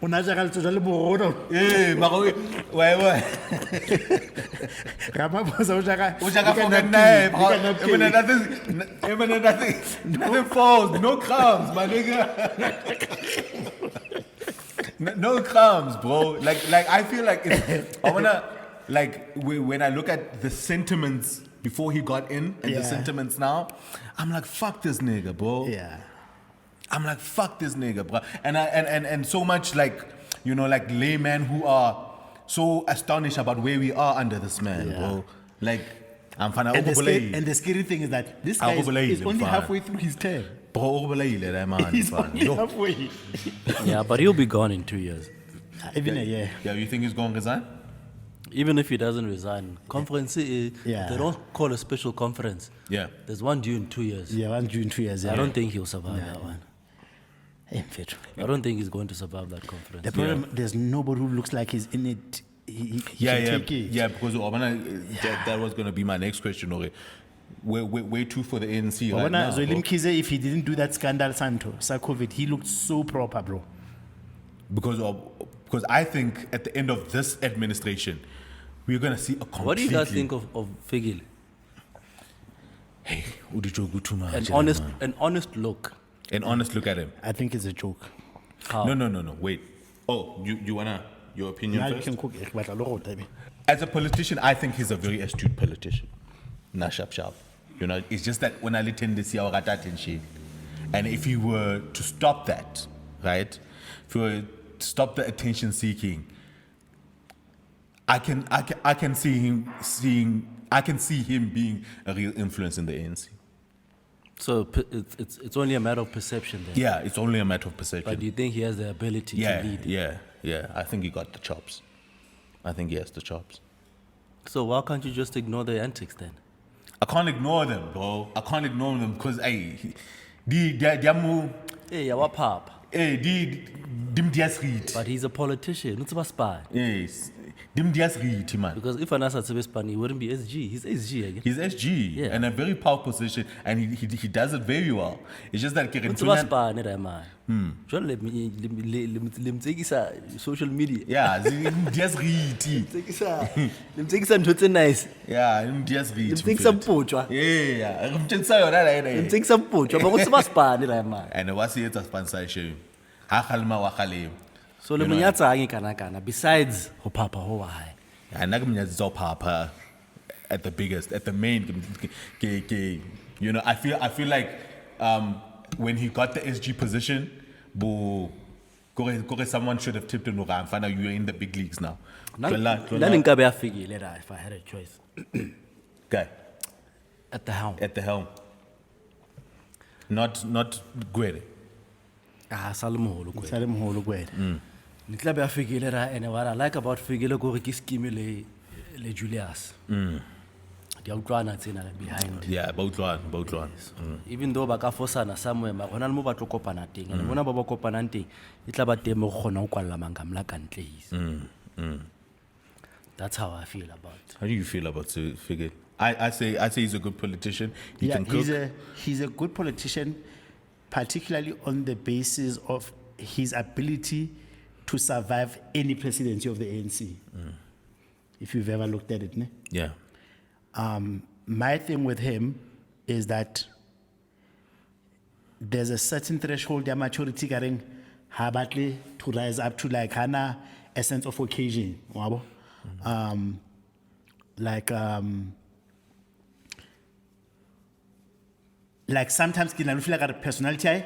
o naja ga letso le borono Mara we. Ramaphosa o jaga For nothing falls, no crumbs, my nigga. No crumbs, bro. Like I feel like when I look at the sentiments before he got in and the sentiments now, I'm like, fuck this nigga, bro. Yeah. I'm like, fuck this nigga, bro. And so much like, you know, like laymen who are so astonished about where we are under this man, bro. Like, I'm fine. And the scary thing is that this guy is only halfway through his term. He's only halfway. Yeah, but he'll be gone in 2 years. Even a year. Yeah, you think he's going to resign? Even if he doesn't resign, conference, they don't call a special conference. Yeah. There's one due in 2 years. Yeah, one due in 2 years. Yeah. I don't think he'll survive that one. I don't think he's going to survive that conference. The problem, there's nobody who looks like he's in it. He take it. Yeah, because that was going to be my next question. Okay. Way too for the ANC right now. Mkhize, if he didn't do that scandal, COVID, he looked so proper, bro. Because I think at the end of this administration, we're going to see a completely... What do you guys think of Figile? Hey, too much. An honest look. An honest look at him. I think it's a joke. How? No. Wait. Oh, you wanna your opinion first? You can cook. As a politician, I think he's a very astute politician. Nah, sharp. You know, it's just that when I listen to see our attention, and if he were to stop that, right? If he were to stop the attention seeking, I can see him being a real influence in the ANC. So it's only a matter of perception then? Yeah, it's only a matter of perception. But do you think he has the ability to lead? Yeah. I think he got the chops. I think he has the chops. So why can't you just ignore the antics then? I can't ignore them, bro. I can't ignore them because, hey, Hey, what pop? But he's a politician. It's about spy. Yes. Man. Because if Anasa Tsebespani, he wouldn't be SG. He's SG again. He's SG in a very powerful position, and he does it very well. It's just that it's about spy, social media. Yeah, just read. Nice. Yeah, just read. And what's the sponsorship? So le monyatsa ange kana besides ho papa ho why. I not monyatsa papa at the biggest, at the main. You know, I feel like when he got the SG position, someone should have tipped him over and found out you're in the big leagues now. If I had a choice. Guy. At the helm. At the helm. Not Gwede. Salimholo Gwede. Nitlabe a Figile and what I like about Figile go scheme le Julius. The outrunners behind. Yeah, both one. Even though baka fosana somewhere, but when I move at Copanating, and when about Copananting, it's about demo Honaukalamangam Lakantes. That's how I feel about it. How do you feel about Figile? I say he's a good politician. He can cook. He's a good politician, particularly on the basis of his ability to survive any presidency of the ANC. If you've ever looked at it, ne? Yeah. My thing with him is that there's a certain threshold of maturity getting habatly to rise up to like a sense of occasion. Like sometimes I feel like a personality,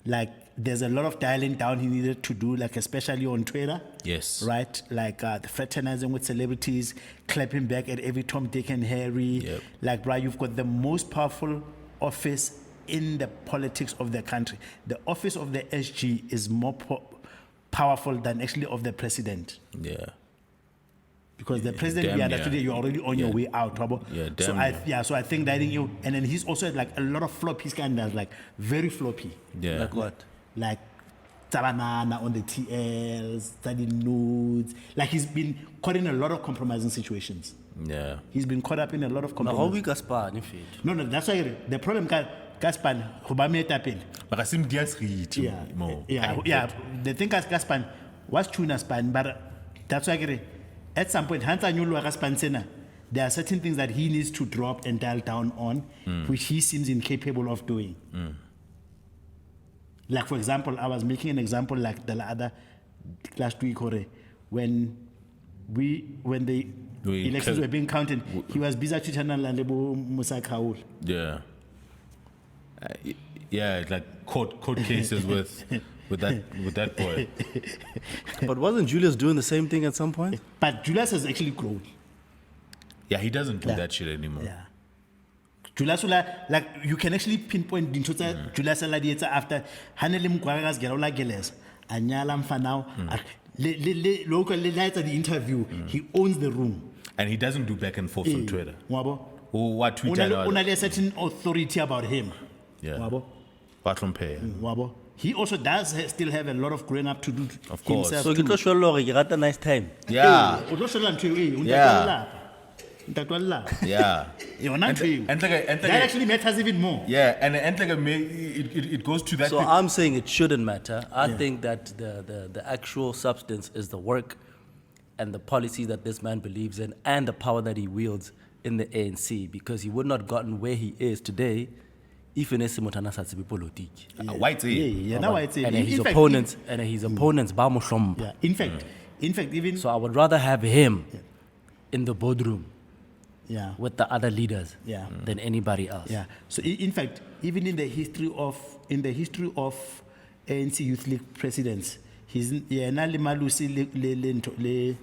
like there's a lot of dialing down he needed to do, like especially on Twitter. Yes. Right? Like the fraternizing with celebrities, clapping back at every Tom, Dick, and Harry. Yep. Like, bro, you've got the most powerful office in the politics of the country. The office of the SG is more powerful than actually of the president. Yeah. Because the president, you're already on your way out, trouble. Yeah, so I think that you, and then he's also like a lot of floppy scandals, like very floppy. Yeah. Like what? Like Tabanana on the TLs, studying nudes. Like he's been caught in a lot of compromising situations. Yeah. He's been caught up in a lot of compromising. No, that's why the problem Gaspan, but I seem yeah. The thing is Gaspan was tuna span, but that's why at some point, there are certain things that he needs to drop and dial down on, which he seems incapable of doing. Like, for example, I was making an example like the other last week, when the elections were being counted, he was busy to channel Musa Kaul. Yeah. Yeah, like court cases with that boy. But wasn't Julius doing the same thing at some point? But Julius has actually grown. Yeah, he doesn't do Yeah. that shit anymore. Yeah. Julius like you can actually pinpoint dintho tsa Julius la di etsa after hanele mkwagagas gera la geles anyala mfanao le local le lights at the interview he owns the room. And he doesn't do back and forth on Twitter. Wabo. Or what Twitter? Una a certain authority about him. Yeah. Wabo. Wabo. He also does still have a lot of growing up to do Of course. himself So too. you tlo show you got a nice time. Yeah. O tlo shela ntho eo, Yeah. untatwalla. Yeah. Yona ntho eo. And That actually matters even more. yeah, and it goes to that. So I'm saying it shouldn't matter. I think that the actual substance is the work and the policies that this man believes in and the power that he wields in the ANC, because he would not have gotten where he is today if in Simotana Satsibi politiki. White Yeah, now I say. And in his fact, opponents ba mo hlompha. Yeah, in fact, even So I would rather have him in the boardroom yeah, with the other leaders Yeah. than anybody else. yeah. So in fact, even in the history of ANC Youth League presidents, he's na le Malusi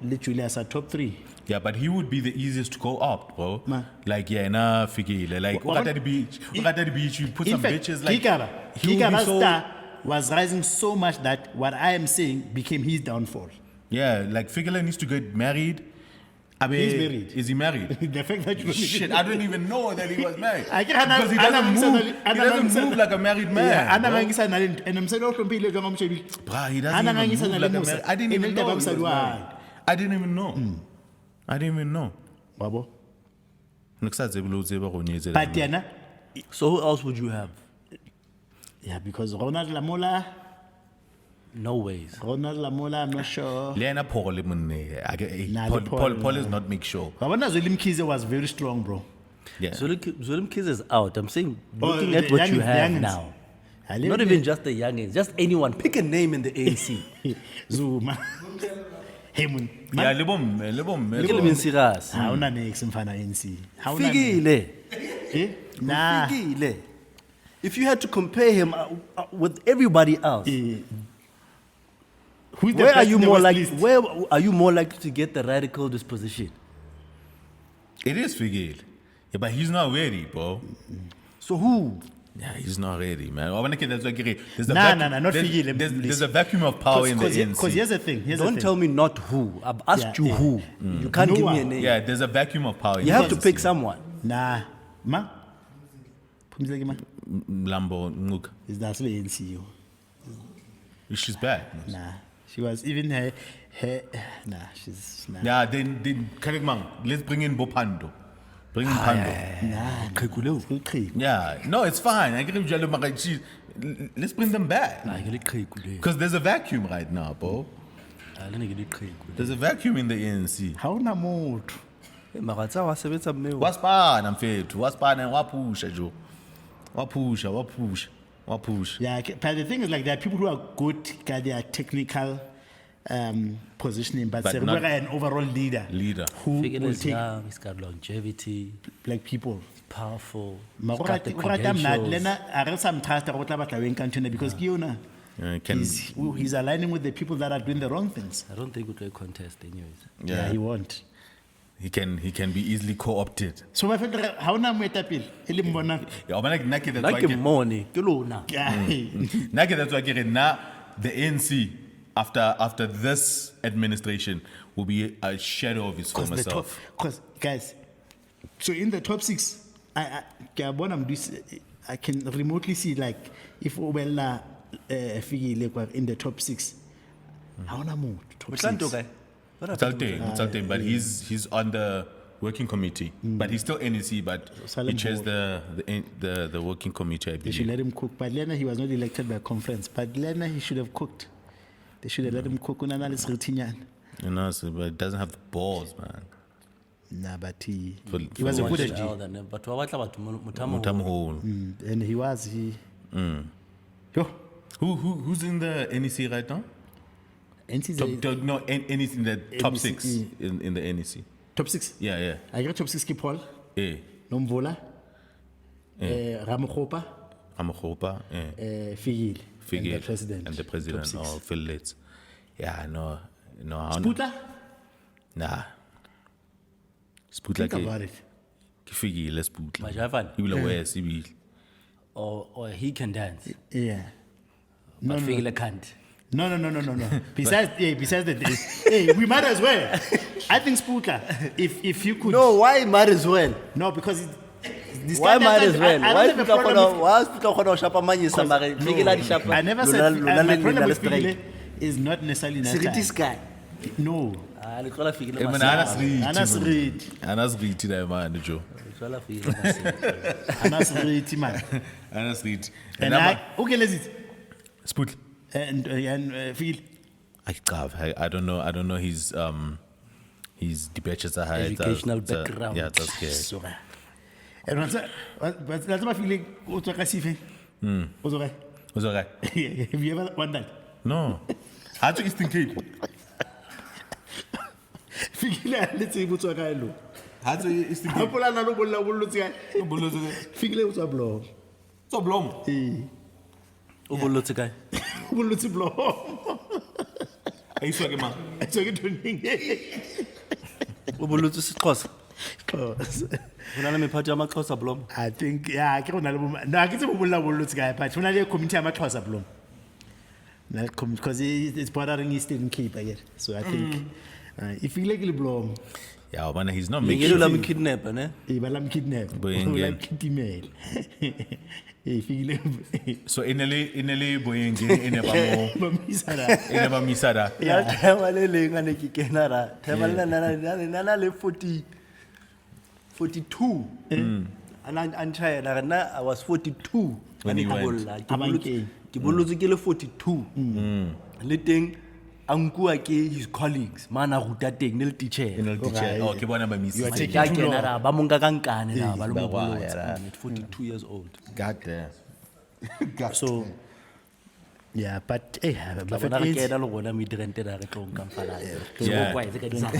le Julius are top 3. Yeah, but he would be the easiest to go up, bro. Ma. Like, yeah, nah, figile. Like, Well, at the beach, you put In some fact, bitches like. Kikaba's star was rising so much that what I am saying became his downfall. Yeah, like Figile needs to get married. He's married. Is he married? The fact that you don't Shit, even I don't even know that he was married. I can't- Because he doesn't move like a married man. Yeah, ana bro. ngangisa nale and I'm saying oh hlompile jwa mamshebile. Bruh, he doesn't Ana even ngangisa move nale like a Musa. married. I didn't even Ene know. taba he was mosadi wa married. hae. I didn't even know. I didn't even know. Wabo. Nikusaze bilo utseba go nyetsela. But yana So who else would you have? yeah, because Ronald Lamola, No ways. I'm not sure. Le yena Paul le monne. Nah, Paul the Paul, Paul is not make sure. Babona Zwelim Kize was very strong, bro. Yeah. Zolim Kids is out. I'm saying, Oh, looking the at what you youngins, have youngins. now. I live Not in even just the youngins, just anyone. Pick a name in the ANC. Zuma. Hey mun. Yeah, le bomme. Kill him in Siras. Ha una next mfana NC. Ha una. Figile. Eh? Nah. Figile. If you had to compare him with everybody else, Who's the where are best you in the more West like? list? Where are you more likely to get the radical disposition? It is Figile. Yeah, but he's not ready, bro. So who? Yeah, he's not ready, man. There's a Nah, vacuum- not there's- Figile, There's please. a vacuum of power in the Because ANC. here's the thing. Don't tell me not who. I've asked Yeah, you yeah. who. You can't No give me a one. name. Yeah, there's a vacuum of power. in You the have to ANC. pick someone. Nah. Ma? Phumzile ma? Lambo Nguk. Is that the ANC? Yo? She's back. Nah. She was even her nah, she's nah. Yeah, then correct man. Let's bring in Bopando. Bring in Pando. Nah. Yeah, no, it's fine. I get him jalo mara. Let's bring them back. Because there's a vacuum right now, bro. There's a vacuum in the ANC. Ha una motho. Waspana mfethu, waspana wapusha jo. Wapusha. Yeah, but the thing is like there are people who are good at their technical positioning, but But they're not- an overall leader Leader. who will Figure take young, he's got longevity, black people. powerful, he's Mara got the o rata mna credentials. lena a re sa mtrasta go tla batla weng ka ntona because ke yona Can he's aligning with the people that are doing the wrong things. I don't think we'll contest anyways. Yeah, he won't. he can be easily co-opted. So my friend ha una moetapele e le mbona. Yeah, but that's why Like a money, kilona. that's why I get it. Now the ANC after this administration will be a shadow of its former self. Because guys, so in the top 6, I can remotely see like if Obella Figile in the top 6. How na mo top 6? It's but he's on the working committee, but he's still NEC, but he Salem chairs the working committee, I They should believe. let him cook. But Lena, he was not elected by conference. But Lena, he should have cooked. They should have let him cook. You know, so, but it doesn't have the balls, man. Nah, but he For was a what? good Much idea. elder than him, but what about Mutamo? Mutamhole. And he was, Yo, Who's in the NEC right now? NC's No, NEC in the top NEC. 6 in the NEC. top 6. Yeah. I got top 6 Paul, Eh. Nomvola, Ramokgopa, Amakhopa, Figile, Figile, and the president. and the president Top six. of Phil Litz. Yeah, no. Sputla? Nah. Sputla Think about it. ke Figile Sputla. Majafan. He will wear civil. Or he can dance. Yeah. But Figile can't. No. Besides the hey, we might as well. I think Sputla, if you could. No, why might as well? No, because Why might as well? I Why don't have a problem with- why Sputla khona ho shapa manyisa mare Figile di shapa. I never said my problem with Figile is not necessarily Seriti sky. No. Ah, le tlola Figile Man, masela. Anas Reed. Anas Reed that man, Joe. Le tlola Figile masela. Anas Reed, man. Anas Reed. And okay, let's it. Sputla. And Figile. I don't know his departures are high. Educational background. Yeah, that's scary. So, and that's my feeling. What's your Stephen? What's your Was okay? Have you ever wondered? No. How to Eastern Cape? Figile, let's say what's your guy. How to Eastern Cape? Apola na lo bolla bollo tsia. Figile what's your blog? So blom. O bollotse kae? Bollo tsi blog. Are you talking man? It's okay doing. O bollotse seXhosa. Ho na le mephato ya maXhosa blom. I think yeah, ke rona le bo no ke tse bo bolla bollo tsi guy but hona le community ya maXhosa blom. Na because it's bordering Eastern Cape I get. So I think if you like blom Yeah, man, he's not Ngelo making. la mkidnapper ne? e ba lam kidnap. Boyengeng. Kitimela. Figile So inele boyenge ineba mo Bamisara. ineba misada. Ya tema le leng ane ke kena ra. Tema le nana le 42. Ana I was 42 When you went. Abankeng. Ke bollotse ke le 42. Le teng a nkuwa ke his colleagues mana ruta teng ne le teacher. Teacher. Oh, ke bona ba You are misisi. taking Ya too kena long. ra ba monka ka nkane na ba le mo Wow, bollotse. yeah. I'm at 42 years old. God damn. So yeah, but hey, Ba but bona re it's- kena le rona midrand ra re tlo nka mfana. Yeah. So kwa ka di sa.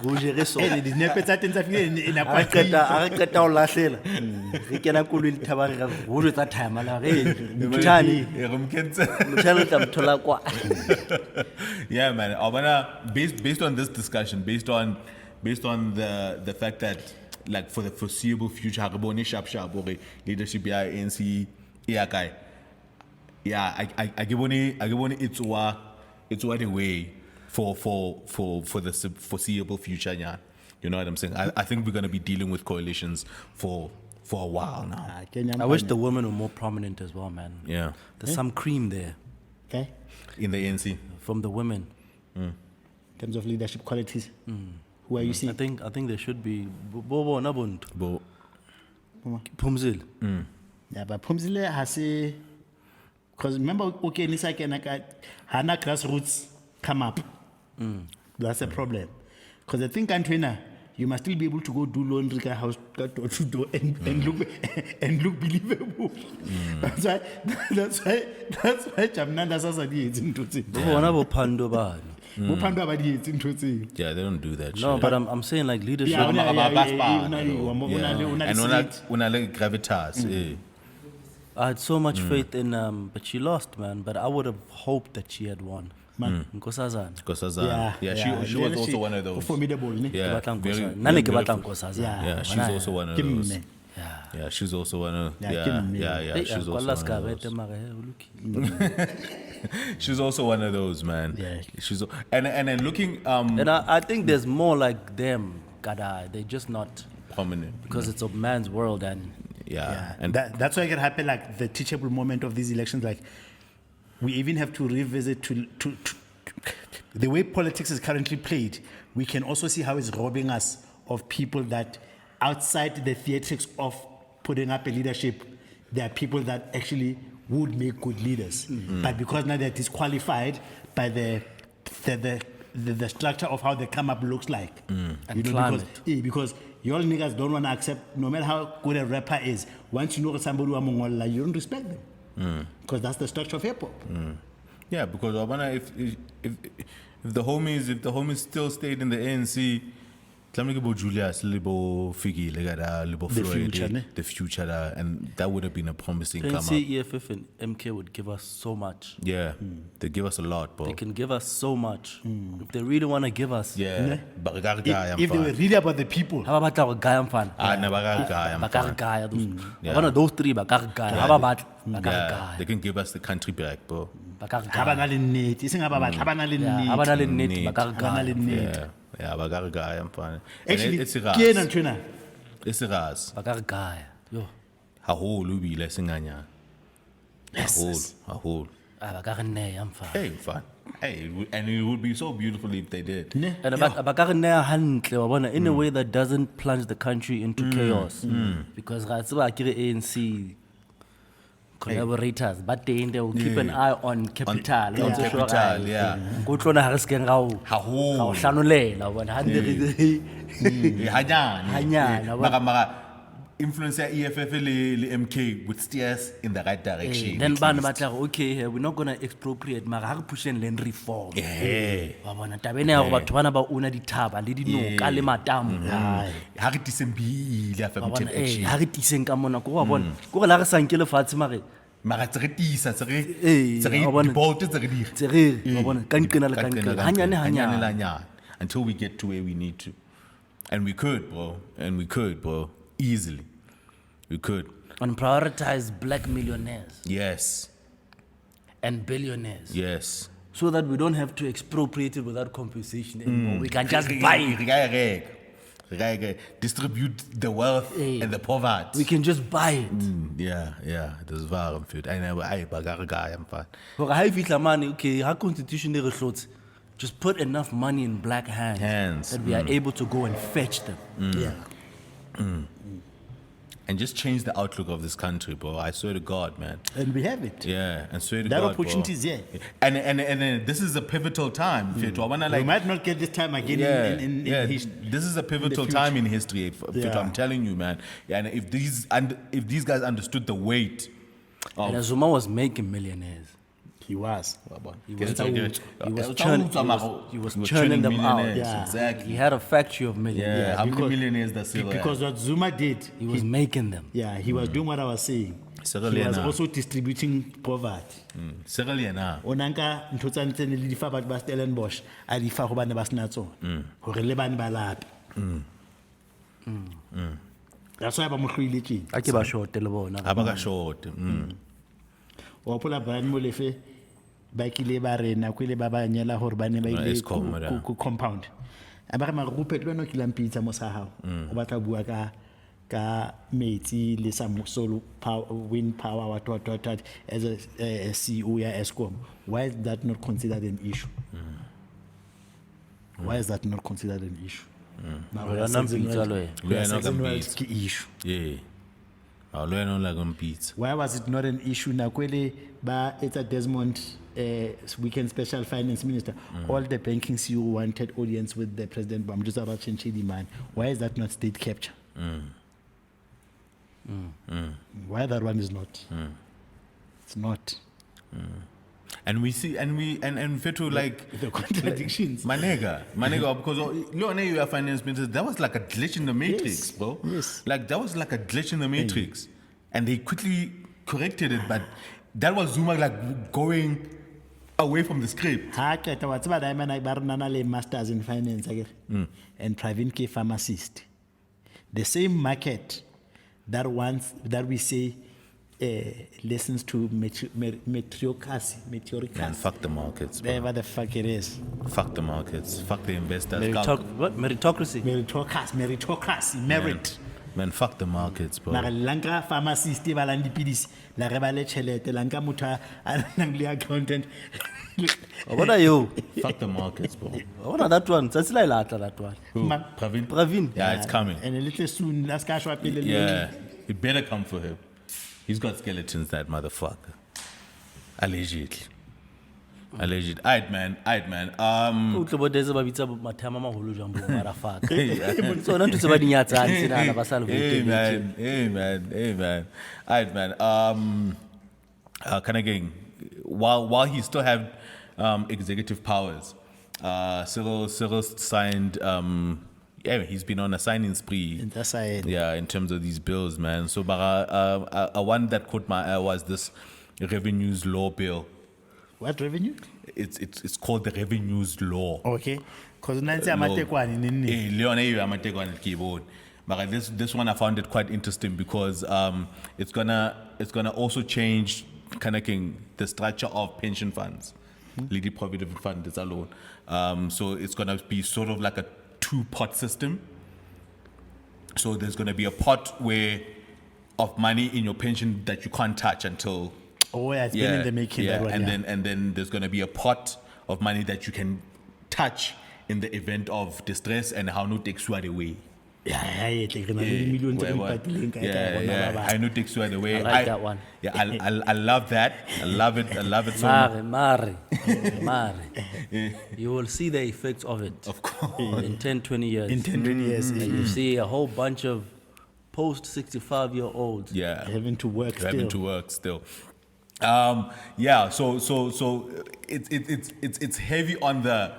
Go jere so. hey, dinepe tsa teng tsa file in a a re qeta ho lahlela re kena koloi le thaba re go tsa time ala re mthani mthani tla mthola kwa. Yeah, man. Obana, based on this discussion, based on the fact that like for the foreseeable future, Haraboni sharp or leadership ya ANC guy. Yeah, I give only it's what the way for the foreseeable future. Yeah, you know what I'm saying. I think we're gonna be dealing with coalitions for a while now. I wish the women were more prominent as well, man. Yeah, There's some cream there Okay, in the ANC. from the women. in terms of leadership qualities, who are you I seeing? think there should be bobo na buntu But Phumzile. Yeah, but Pumzile has a because remember, okay, Nisa Hana grassroots come up. That's a problem. Because the thing can trainer, you must still be able to go do laundry ka house ka door to door and look believable. That's why Jamnanda Sasa di etseng ntho tse. Bobo na bo phando ba. Mo phando ba di etseng ntho tse. yeah, they don't do that. No, shit. but I'm saying like leadership. Yeah, Yeah. And una gravitas. eh. I had so much faith in but she lost, man. But I would have hoped that she had won. Nkosazana. Because she was Then also one of those. Formidable, ne? Yeah, Ke batla very- Nkosazana. Nna ne ke very batla beautiful. Nkosazana. Yeah, she's also one of Ke those. mme. Yeah, she's also one of. Yeah, Yeah, ke mme. yeah, Hey, she's also kwala one ska of bete those. mara he o lokile. She's also one of those, man. Yeah. She's and then looking And I think there's more like them, Gada. They're just not prominent. because it's a man's world and Yeah, Yeah, and that's why it can happen like the teachable moment of these elections. Like we even have to revisit to the way politics is currently played. We can also see how it's robbing us of people that outside the theatrics of putting up a leadership, there are people that actually would make good leaders. But because now they're disqualified by the structure of how the come up looks like. And climate. Because you all niggas don't want to accept, no matter how good a rapper is, once you know somebody who are you don't respect them. Because that's the structure of hip hop. yeah, because Obana, if the homies still stayed in the ANC, Tlamele ke bo Julius, le bo Figgy, le gada, le bo The Floyd, future, ne? the future, and that would have been a promising come up. ANC, EFF, and MK would give us so much. Yeah, they give us a lot, bro. They can give us so much. If they really want to give us. Yeah, but If they were really about the people, How about our guy fan? yeah, One of those three, Bakar How about yeah, they can give us the country back, bro. ha ba na le nnete, e seng ha ba batla, ha ba na le nnete. How about Need. Ha ba na le nnete. Yeah, I'm fine. Actually, it's a ke ena ntho ena. It's a gas. Bakar guy. Yo. Haholo bile singanya. Haholo. Bakar ne, I'm fine. Hey, fine. Hey, and it would be so beautiful if they did. Ne? And Bakar ne hantle wa bona in a way that doesn't plunge the country into chaos. Because ga tseba akere ANC collaborators, but they will keep an eye on capital. On capital, yeah. Go tlona ha re se keng ga o. Haholo. Ga o hlanolela bona ha ndiri. Hanyane, Mara influence ya EFF le MK would steer us in the right direction. Then at ban least. batla okay, we're not going to expropriate mara ha re pusheng land reform. Yeah. Wa bona tabene ya go batho bana ba una dithaba le dinoka le matamo. Ha re tisembile Wa affirmative bona action. ha re tiseng ka mona go wa bona go re la re sankele fatshe mare Mara tse re tisa, tse wa bona. re bolt tse re di. tsere wa bona ka nqena le ka nqena hanyane until we get to where we need to. And we could, bro. Easily. We could. and prioritize black millionaires Yes. and billionaires Yes. so that we don't have to expropriate it without compensation anymore. We can just buy it. Distribute the wealth and the poverty. We can just buy it. Yeah. Das war am Feld. I bagarga am fine. Gore ha e fihla mane okay ha constitution e re hlotse just put enough money in black hands that we are able to go and fetch them. Yeah. And just change the outlook of this country, bro. I swear to God, man. And we have it. Yeah, and swear to That God, opportunity bro. is here. And then this is a pivotal time. Fethu. I wanna, We like, might not get this time again in this is a pivotal future. time in history. Fethu, Yeah. I'm telling you, man. Yeah, and if these guys understood the weight And of Zuma was making millionaires. He was. He was churning them out. Yeah. Exactly. He had a factory of millionaires. Yeah, how many because- millionaires does Cyril have? Because what Zuma did, He was making them. yeah, he was doing what I was saying. Cyril He was yena. also distributing poverty. Cyril yena. O nanka ntho tsa ntse ne le di fa batho ba Stellenbosch, a di fa go bana ba sena tsona. Hore le bana ba lape. That's why ba mo hloile tjena. A ke ba short le bona. Ha ba ka short. O pola Brian Molefe ba kile ba re na kwele ba ba nyela hore ba ne ba ile Eskom, yeah. ku compound. A ba re ma Rupert le no ke lampitsa mo sa hao. O batla bua ka metsi le sa solar power, wind power what as a CEO ya Eskom. Why is that not considered an issue? Why is that not considered an issue? Wena nampitsa lo yena. Lo yena o ka It's mpitsa. an issue. Yeah. Oh, lo yena o la ka mpitsa. Why was it not an issue? Nakwele ba eta Desmond weekend special finance minister. All the banking CEO wanted audience with the president. But I'm just about changing man. Why is that not state capture? Why that one is not? It's not. And we see, and Fethu, like, The contradictions. my nigga, because you are finance minister, that was like a glitch in the matrix, Yes, bro. yes. Like, that was like a glitch in the matrix. And they quickly corrected it, but that was Zuma, like, going away from the script. Ha keta wa tseba diamond ba rena na le masters in finance akere. And Pravin ke pharmacist. The same market that we say listens to meteocracy. Man, fuck the markets, bro. Whatever the fuck it is. Fuck the markets. Fuck the investors. What? Meritocracy. Meritocracy, merit. Man, fuck the markets, bro. Mara lanka pharmacist ba lang dipidisi la re ba le tšhelete lanka motho a nang le accountant. What are you? Fuck the markets, bro. What are that one? That's like that one. Who? Man. Pravin? Pravin. Yeah, it's coming. And a little soon last cash wa pele. Yeah, it better come for him. He's got skeletons, that motherfucker. Allegedly. Aight, man. O tle bo deze ba bitsa mathama maholo jang bo marafaka. So na ntse ba di nyatsang tsena na ba sa le Hey, vote. man. Aight, man. Kind of getting, while he still had executive powers, Cyril signed, he's been on a signing spree. In that side. Yeah, in terms of these bills, man. So, but one that caught my eye was this revenues law bill. What revenue? It's called the revenues law. Okay. Because nansi Law. amatekwani nini. Leon, you are on the keyboard. But this one I found it quite interesting because it's gonna also change kind of the structure of pension funds, Lady Provident Fund is alone. So it's gonna be sort of like a two-pot system. So there's gonna be a pot of money in your pension that you can't touch until. Oh yeah, it's been in the making. Yeah, that one, and then there's gonna be a pot of money that you can touch in the event of distress and how no takes you away. Yeah, millions I know takes you away. I like that one. Yeah, I love that. I love it so much. Mare. You will see the effects of it. Of course. In 10, 20 years. In 10, 20 years. And you see a whole bunch of post 65-year-olds. Yeah. Having to work still. Yeah, so it's heavy on the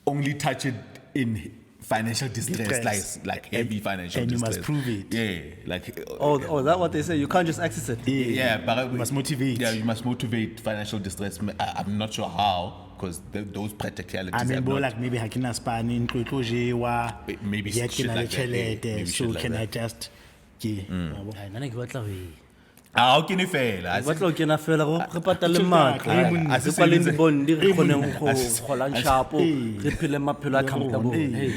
only touch it in financial distress, like heavy financial and distress. you must prove it. Yeah, like Oh, is that what they say? You can't just access it. yeah, but You must motivate. Yeah, you must motivate financial distress. I'm not sure how, because those practicalities. I mean, have more not- like maybe hakina spani ntlo jewa. Maybe yet shit kena like le that, maybe tjhelete, shit so like can that. I just yabo. Ai, nna ne ke batla ho e- How can you fail? ke batla ho kena fela re patale matlo Ai, monna. re kwaleng dibondi re kgoneng go golang shapo re phele maphelo a comfortable hey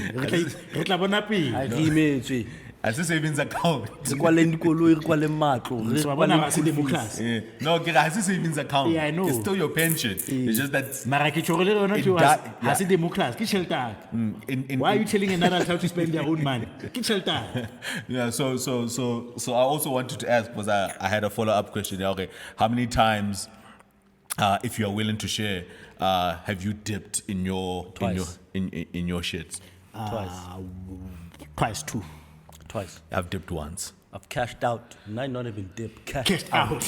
Re tla bona pele. ai re imetswe As a savings account. re kwaleng dikoloi re kwaleng matlo re So bona kwaleng ga se democracy. Yeah. No, as a savings account. Yeah, I know. It's still your pension. It's just that Mara ke tjho le lona It tjho da- ha se democracy, ke tjhelete ya ka. in Why are you telling an adult how to spend their own money? Ke tjhelete ya ka. yeah, so I also wanted to ask because I had a follow-up question. Yeah, okay, how many times, if you are willing to share, have you dipped in your Twice. in your shits? Twice too. twice I've dipped once. I've cashed out not even dip cashed Cashed out.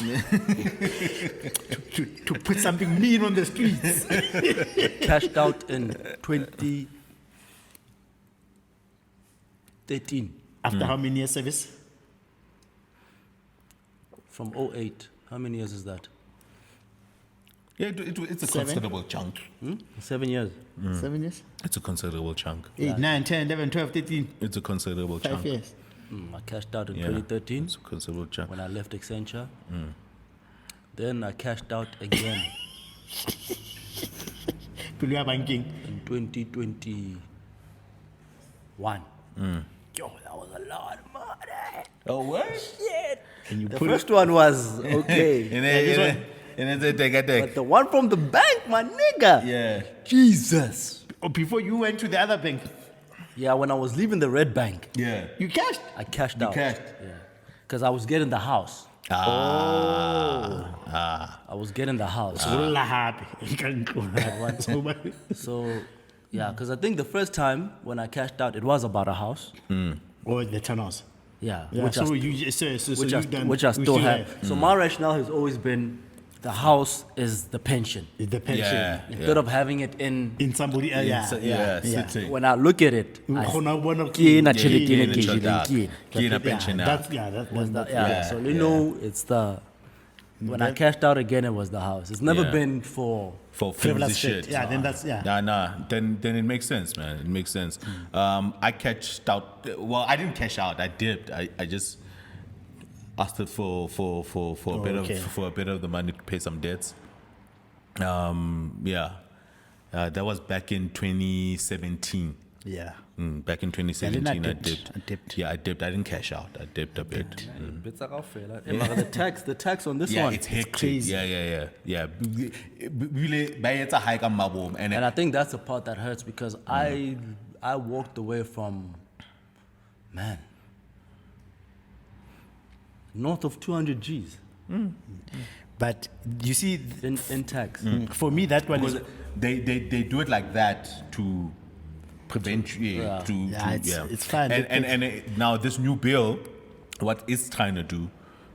to put something mean on the streets. cashed out in 2013 After how many years service? from 08. How many years is that? Yeah, it's a Seven? considerable chunk. 7 years. 7 years? It's a considerable chunk. 8, 9, 10, 11, 12, 13. It's a considerable 5 chunk. years. I cashed out in Yeah. 2013 It's a considerable chunk. when I left Accenture. Then I cashed out again Pulu ya banking. in 2021. Yo, that was a lot of money. Oh, what? Shit. And you The put first one was okay. And then take a But the one from the bank, my nigga. Yeah. Jesus. before you went to the other bank, Yeah, when I was leaving the Red Bank, Yeah. you cashed. I cashed You out. cashed? Yeah. Because I was getting the house. Ah. I was getting the house. Ulla happy. You can't go that one. So, yeah, because I think the first time when I cashed out, it was about a house. Or the townhouse. Yeah. Yeah, Which so I, you so which, you've done, which I you still have. So my rationale has always been the house is the pension. the pension. Yeah. Instead of having it in, In somebody else. Yeah. sitting. when I look at it, I Kgona ho bona ke ena ke- tjhelete ena ke ke ena jeleng tjhelete. ke ena. Ke ena pension now. That's Yeah, so you know, it's the when I cashed out again, it was the house. It's never Yeah. been for For frivolous flimsy shit. shit. Yeah, then that's Nah. Then it makes sense, man. It makes sense. I cashed out. Well, I didn't cash out. I dipped. I just asked it for a bit okay. of for a bit of the money to pay some debts. Yeah. That was back in 2017. Yeah. Back in 2017, I dipped. dipped. I dipped. Yeah, I dipped. I didn't cash out. I dipped a bit. Bits are fair. The tax on this Yeah, one. it's hectic. crazy. Yeah. Really, it's a hike on my boom, and And I think that's the part that hurts because I walked away from, man, north of 200 G's But you see, in tax. for me, that one is. because they do it like that to prevent you Yeah. It's fine. and now this new bill, what it's trying to do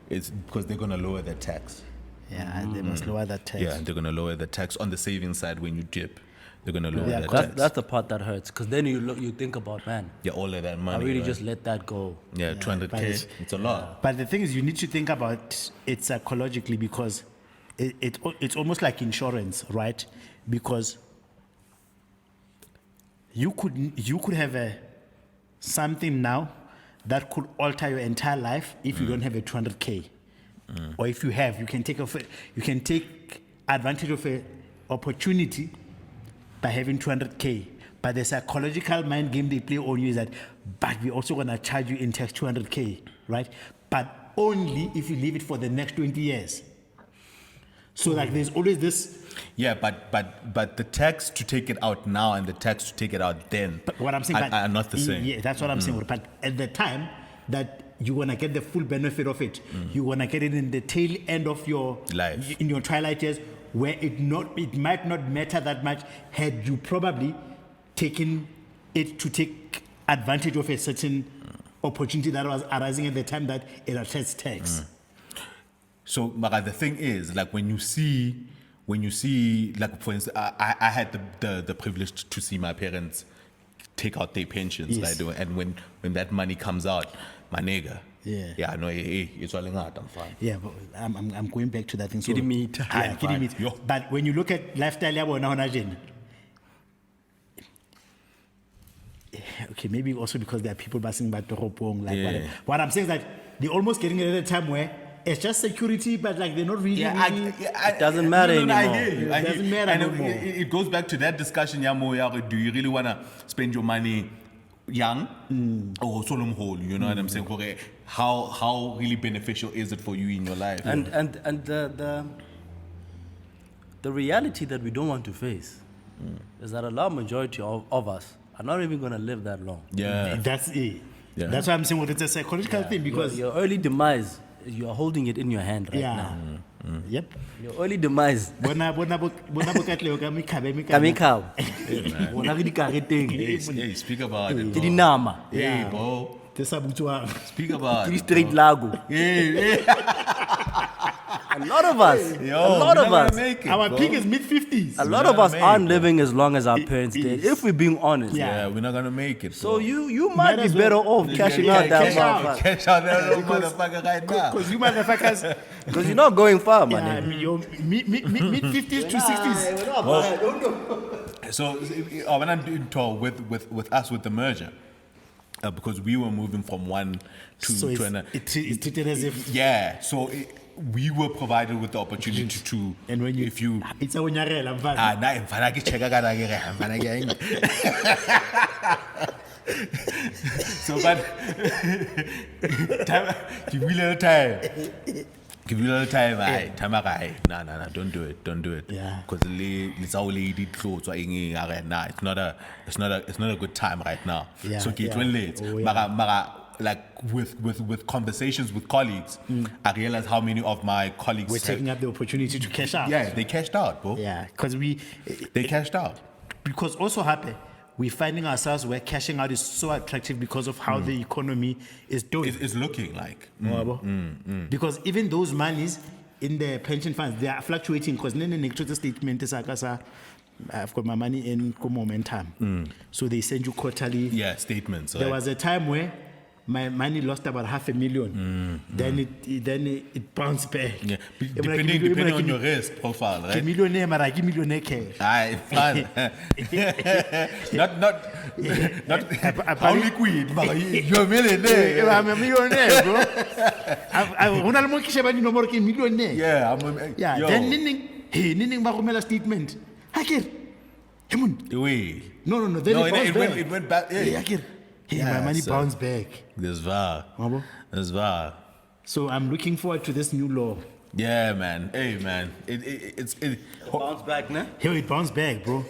is because they're gonna lower the tax. Yeah, they must lower that tax. Yeah, they're gonna lower the tax on the savings side when you dip. they're gonna lower that That's, tax. that's the part that hurts, because then you think about, man, Yeah, all of that I money. really right? just let that go. yeah, but 200K. It's a lot. But the thing is, you need to think about it psychologically, because it's almost like insurance, right? Because you could have something now that could alter your entire life if you don't have a 200K, or if you have, you can take advantage of a opportunity by having 200K. But the psychological mind game they play on you is that, but we're also gonna charge you in tax 200K, right? But only if you leave it for the next 20 years. So like there's always this. Yeah, but the tax to take it out now and the tax to take it out then But what I'm saying are not the same. Yeah, that's what I'm saying. But at the time that you wanna get the full benefit of it, you wanna get it in the tail end of your Life. in your twilight years, where it might not matter that much had you probably taken it to take advantage of a certain opportunity that was arising at the time that it attracts tax. So, Mara, the thing is, like when you see, like for instance, I had the privilege to see my parents take out their pensions, Yes. right? And when that money comes out, my nigga, Yeah. no, it's all out, I'm fine. Yeah, but I'm going back to that thing. So, Kilometer. Yeah, kilometer. Yo. But when you look at lifestyle, yeah, okay, maybe also because there are people passing by Toropong, like Yeah. whatever. What I'm saying is that they're almost getting it at a time where it's just security, but like they're not really. It doesn't matter I anymore. hear you. It doesn't matter and anymore. it goes back to that discussion, do you really want to spend your money young or solemn whole? You know what I'm saying? Okay, how really beneficial is it for you in your life? And the reality that we don't want to face is that a large majority of us are not even going to live that long. yeah. That's it. Yeah. That's why I'm saying, well, it's a psychological thing, because Your early demise, you are holding it in your hand right now. Yep. Your early demise. Bona bo katlego ka mekgabe, Ka mekhao. Bona re di kareteng. Hey, speak about it. Ke Bro. dinama. Hey, bro. tse sa butswang. Speak about Ke di it. straight bro. lago. Hey, A lot of us. yo, A lot we're of not gonna us. make it, Our bro. peak is mid-50s. A lot We're of not us gonna aren't make it. living as long as our parents did. If we're being honest. Yeah. Yeah, we're not gonna make it. So bro. you might be as better well. off cashing Yeah, out that cash out. motherfucker. Cash out that little motherfucker right now. Because you motherfuckers, Because you're not going far, man. yeah, you're mid-50s to 60s. So when I'm doing tour with us with the merger, because we were moving from one to So to another. it's treated as if. Yeah, so we were provided with the opportunity to. And when you. if you. It's a unyarela, mfana. Na mfana ke cheka kana ke re mfana ke eng. So but time give me a little time. Give you a little time, aye. Time aye. Nah, don't do it. Yeah. Because it's only did clothes or anything. Nah, it's not a good time right now. Yeah, So get yeah. when late. Oh, yeah. Mara, like with conversations with colleagues, I realized how many of my colleagues We're taking up the opportunity to cash out. yeah, they cashed out, bro. Yeah, because They cashed out. because also happy, we're finding ourselves where cashing out is so attractive because of how the economy is doing. It's looking like. Ngoyabo? Because even those monies in the pension funds, they are fluctuating, because then the next statement is I've got my money in momentum. So they send you quarterly. Yeah, statements. There right? was a time where my money lost about $500,000. Then it bounced back. Yeah, I'm like, depending on your risk profile, Ke right? millionaire, mara ke millionaire cash. Aye, fun. not how liquid, but you're a millionaire. I'm a millionaire, bro. Ho na le mo ke sheba dinomoro ke millionaire. Yeah, Yeah, yo, then neng ba romela statement. Ha ke re, hey mon, wait. no, then No, it bounced back. it went back. Hey, ha ke re, hey, my Yeah, money so- bounced back. This var. Wabo? This var. So I'm looking forward to this new law. Yeah, man. Hey, man. It's Bounce back, ne? Here it bounced back, bro.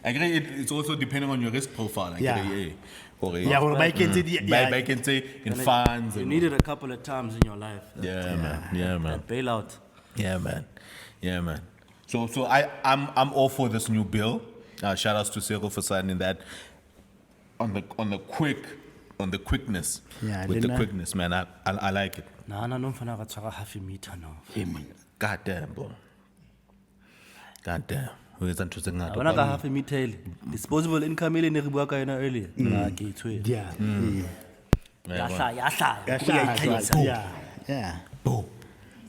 I agree. It's also depending on your risk profile. I Yeah. agree, Or Yeah, or by can say by can say in funds. You and- need it a couple of times in your life. Yeah, man. Yeah, man. That bailout. Yeah, man. So I'm all for this new bill. Shout outs to Cyril for signing that. On the quickness. Yeah, with the Lena- quickness, man. I like it. Nah, no mfana ka tshwara half a meter now. Hey, man. God damn, bro. God damn. Ho etsa ntho tse ngata. Bona ka half a meter disposable income ile ne re bua ka yona earlier. Ke itshwe. Yeah. Ya hla. Yeah.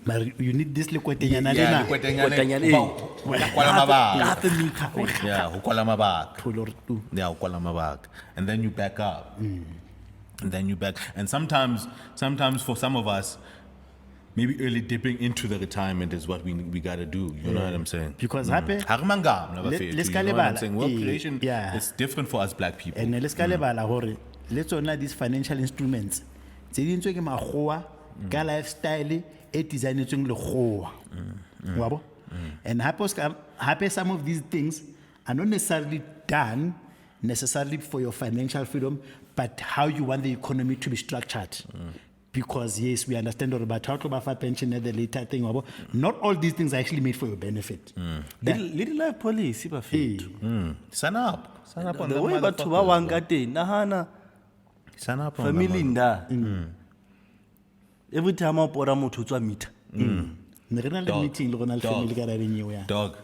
But you need this lekwetenyana Yeah, lena. Lekwetenyana Ho kwala mabaka. Half a meter. Yeah, ho kwala mabaka. Pholo re tu. Yeah, ho kwala mabaka. And then you back up. And then you back. And sometimes for some of us, maybe early dipping into the retirement is what we got to do. You know what I'm saying? Because hape Ha re mangam, la ba Let- fethu, let's you know what I'm kalebala. saying? Wealth Eh, creation yeah. is different for us black people. and le ska lebala hore le tsona these financial instruments tse dintswe ke makgowa ka lifestyle e designetsweng lekgowa wa bo and hape some of these things are not necessarily done necessarily for your financial freedom but how you want the economy to be structured because yes we understand or about how to buy pension at the later thing wa bo not all these things are actually made for your benefit Little life policy ba fethu. Sign up on The them way batho ba motherfuckers, wang bro. ka teng nahana Sign up on family them. nda. Every time I pour motho tswa meter. ne re na le Dog. meeting le rona le Dog. family ka ra renyewe ya Dog.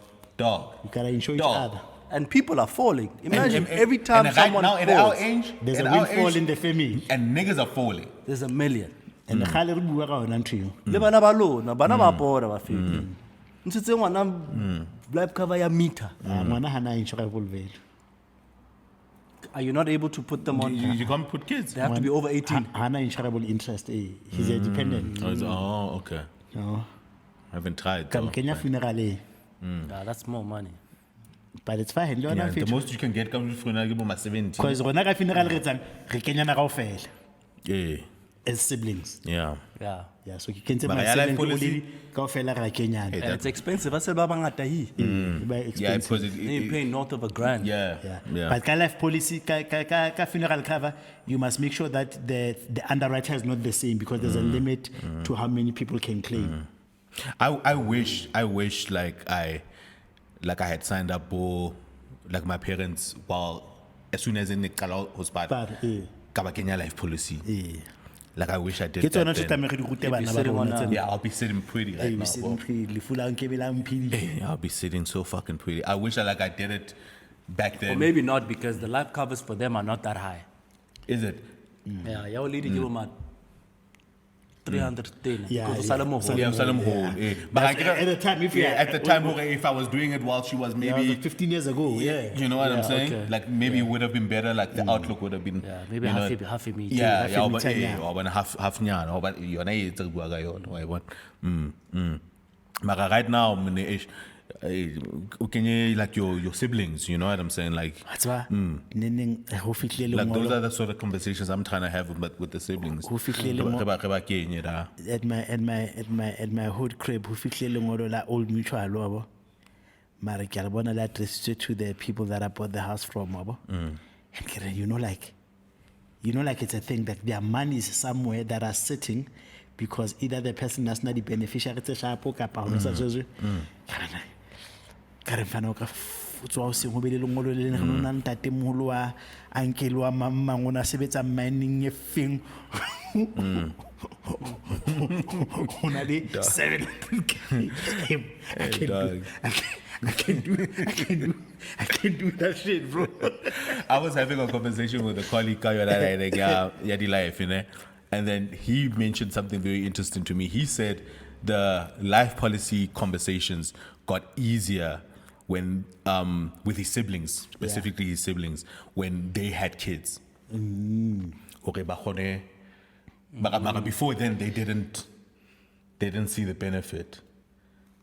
you gotta insure each Dog. other. And people are falling. Imagine And- every time and right someone now, at our falls, age, There's at a our windfall age, in the family. and niggas are falling. there's a million. And the khale re bua ka ona ntho eo. Le bana ba lona, bana ba pora ba fethu. Ntshitse ngwana life cover ya meter. Ngwana hana insurable value. Are you not able to put them on? You can't put kids. They have to be over 18. Hana insurable interest. He's a dependent. Oh, okay. No. I haven't tried. Kam though. Kenya funeral Yeah, that's more money. but it's fine. Le Yeah, ona the fit. most you can get comes from my 70. Because rona ka funeral re tsang re kenya na kaofela Yeah, as siblings. Yeah. Yeah, so ke kentse Mara my ya life 7 policy- kaofela ra kenyana. And it's expensive. I said baba ngata hi. By yeah, expensive. because You're paying north of $1,000. Yeah. But ka life policy, ka funeral cover, you must make sure that the underwriter is not the same because there's a limit to how many people can claim. I wish like I had signed up for like my parents while as soon as in the hospital But, ka ba kenya life policy. Like I wish I did ke tsona that tse then. tlamehile di rute bana ba sitting on rona a- tsena. Yeah, I'll be sitting pretty right now. Bro. lefu la nkebe la mphidi. Yeah, I'll be sitting so fucking pretty. I wish I did it back Or then. maybe not because the life covers for them are not that high. Is it? Yeah, ya o lady give them 300 tena. Yeah, Because yeah. o sala mo So ho. Yeah, Salam Hall. Yeah. But I At the time, if you- at the time, if I was doing it while she was Yeah, maybe 15 years ago, yeah. You know what I'm Yeah, saying? okay. Like maybe it would have been better. Like the outlook would have been. Yeah, maybe you know, half a meter. Yeah, half a yeah, meter, yeah. but half nyan. But you're not able to go again. Why what? But right now, okay, like your siblings. You know what I'm saying? Like Tswa neneng ho fihlele like those ngolo are the sort of conversations I'm trying to have with the siblings. Ho fihlele mo- Re ba kenye da. at my hood crib ho fihlele ngolo la old mutual wa bo. Mara ke a le bona la addressed to the people that I bought the house from wa bo. And ke re, you know like it's a thing that their money is somewhere that are sitting because either the person has not the beneficiary tse shapo kapa ho sa tswe. Ka re fana o ka tswa o se ho be le lengolo le leng nna ntate moholo wa uncle wa mamang ona sebetsa mining e feng ona le 700K. I can do that shit, bro. I was having a conversation with a colleague, Yadi Life, you know, and then he mentioned something very interesting to me. He said the life policy conversations got easier when, with his siblings, specifically his siblings, when they had kids. Okay, but before then, they didn't see the benefit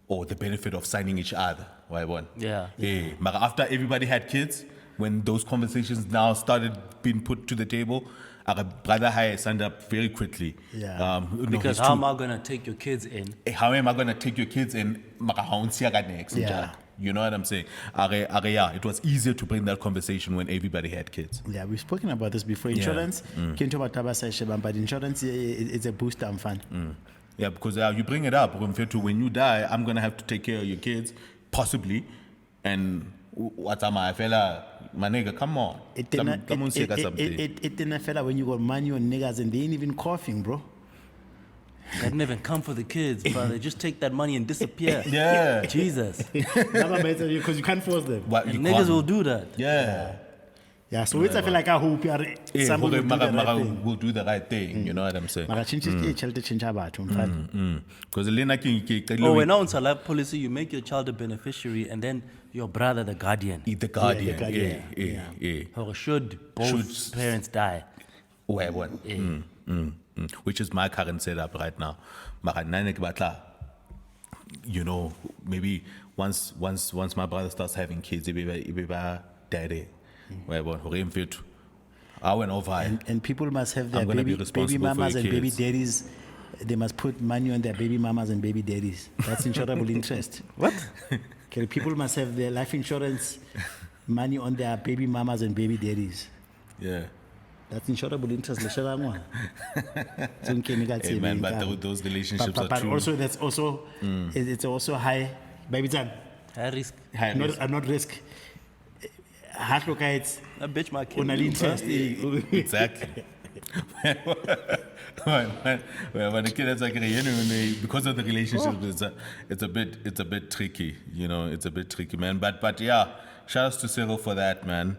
or the benefit of signing each other. Why one? Yeah. Yeah. But after everybody had kids, when those conversations now started being put to the table, our brother I signed up very quickly. Yeah. Because how am I going to take your kids in? How am I going to take your kids in? Yeah. You know what I'm saying? Yeah, it was easier to bring that conversation when everybody had kids. Yeah, we've spoken about this before. Insurance, but insurance is a booster and fun. Yeah, because you bring it up. When you die, I'm going to have to take care of your kids, possibly. And what's my fella? My nigga, come on. Come on, say something. It didn't fella when you got money on niggas and they ain't even coughing, bro. They didn't even come for the kids, bro. They just take that money and disappear. Yeah. Jesus. Because you can't force them. But And you niggas can't. will do that. Yeah. Yeah, so it's I feel like I hope somebody will do the right thing. will do the right thing. You know what I'm saying? Mara change batho mfana. Because Lena King, Oh, when on life policy, you make your child a beneficiary and then your brother the guardian. the guardian. guardian, Yeah. Or should both parents die? Where what? Which is my current setup right now. Mara nane ke batla, you know, maybe once my brother starts having kids, it be daddy. Where what? I went over. And people must have their I'm gonna be baby responsible for mamas your and baby kids. daddies. They must put money on their baby mamas and baby daddies. That's insurable interest. What? Okay, people must have their life insurance money on their baby mamas and baby daddies. Yeah. That's insurable interest. Hey man, but those relationships but are true. also that's also it's also high. Baby time. High risk. High risk. Not risk. Hard look at it. I bet my kid. On an do, interest. Exactly. When the kid is like, because of the relationship, it's a bit tricky. You know, it's a bit tricky, man. But yeah, shout outs to Cyril for that, man.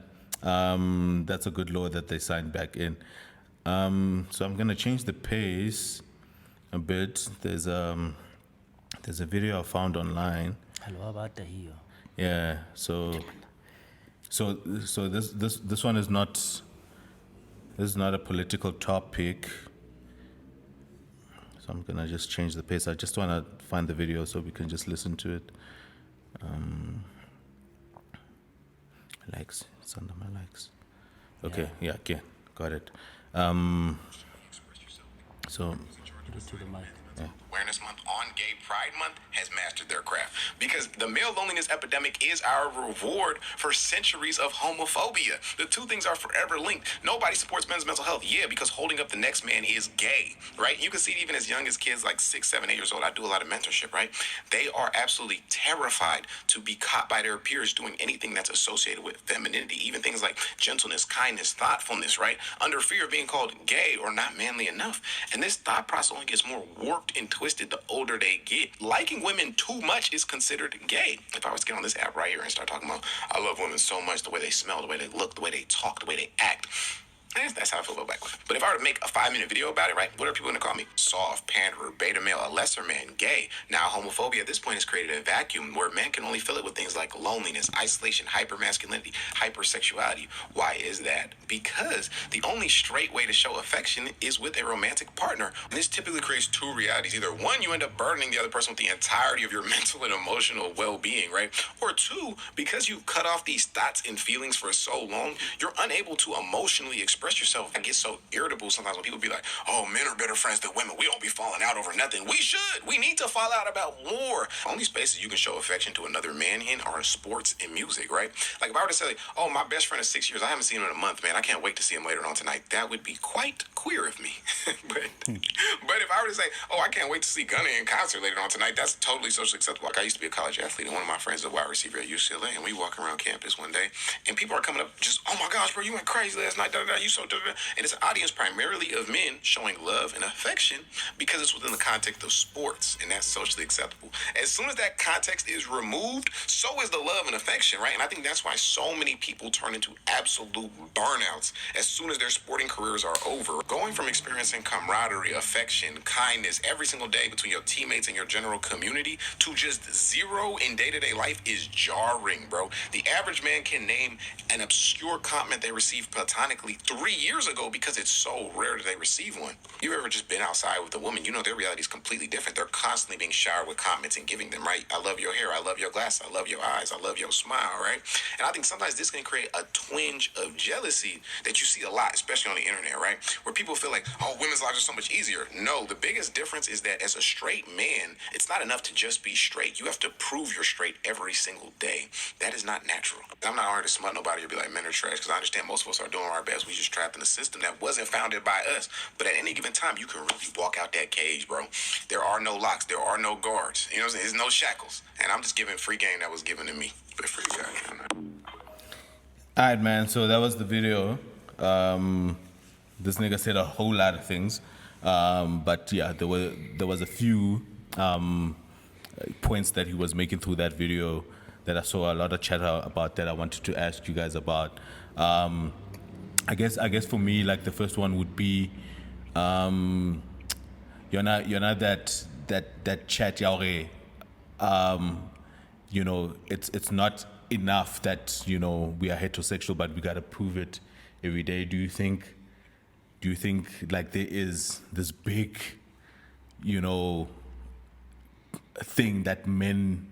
That's a good law that they signed back in. So I'm gonna change the pace a bit. There's a video I found online. Hello, about the here. Yeah. So this one is not. This is not a political topic. So I'm gonna just change the pace. I just wanna find the video so we can just listen to it. Likes. It's under my likes. Okay. Yeah. Okay. Got it. So. Get it to the mic. Awareness Month on Gay Pride Month has mastered their craft because the male loneliness epidemic is our reward for centuries of homophobia. The two things are forever linked. Nobody supports men's mental health, because holding up the next man is gay, right? You can see it even as young as kids like 6, 7, 8 years old. I do a lot of mentorship, right? They are absolutely terrified to be caught by their peers doing anything that's associated with femininity, even things like gentleness, kindness, thoughtfulness, right? Under fear of being called gay or not manly enough. And this thought process only gets more warped and twisted the older they get. Liking women too much is considered gay. If I was to get on this app right here and start talking about, I love women so much, the way they smell, the way they look, the way they talk, the way they act, that's how I feel about black women. But if I were to make a 5-minute video about it, right, what are people going to call me? Soft, panderer, beta male, a lesser man, gay. Now, homophobia at this point has created a vacuum where men can only fill it with things like loneliness, isolation, hypermasculinity, hypersexuality. Why is that? Because the only straight way to show affection is with a romantic partner. And this typically creates two realities. Either one, you end up burdening the other person with the entirety of your mental and emotional well-being, right? Or two, because you cut off these thoughts and feelings for so long, you're unable to emotionally express yourself. I get so irritable sometimes when people be like, oh, men are better friends than women. We don't be falling out over nothing. We should. We need to fall out about more. Only spaces you can show affection to another man in are in sports and music, right? Like if I were to say, oh, my best friend is 6 years. I haven't seen him in a month, man. I can't wait to see him later on tonight. That would be quite queer of me. but if I were to say, oh, I can't wait to see Gunna in concert later on tonight, that's totally socially acceptable. Like I used to be a college athlete, and one of my friends is a wide receiver at UCLA, and we walk around campus one day, and people are coming up just, oh my gosh, bro, you went crazy last night, you so and it's an audience primarily of men showing love and affection because it's within the context of sports, and that's socially acceptable. As soon as that context is removed, so is the love and affection, right? And I think that's why so many people turn into absolute burnouts as soon as their sporting careers are over. Going from experiencing camaraderie, affection, kindness every single day between your teammates and your general community to just zero in day-to-day life is jarring, bro. The average man can name an obscure compliment they received platonically 3 years ago because it's so rare that they receive one. You ever just been outside with a woman, you know their reality is completely different. They're constantly being showered with compliments and giving them, right? I love your hair, I love your glasses, I love your eyes, I love your smile, right? And I think sometimes this can create a twinge of jealousy that you see a lot, especially on the internet, right? Where people feel like, oh, women's lives are so much easier. No, the biggest difference is that as a straight man, it's not enough to just be straight. You have to prove you're straight every single day. That is not natural. I'm not here to smut nobody or be like men are trash, because I understand most of us are doing our best. We just trapped in a system that wasn't founded by us. But at any given time, you can really walk out that cage, bro. There are no locks. There are no guards. You know what I'm saying? There's no shackles. And I'm just giving free game that was given to me. But free game. All right, man. So that was the video. This nigga said a whole lot of things. But yeah, there was a few points that he was making through that video that I saw a lot of chatter about that I wanted to ask you guys about. I guess for me, like the first one would be, you're not that chat yaore. It's not enough that we are heterosexual, but we gotta prove it every day. Do you think like there is this big, thing that men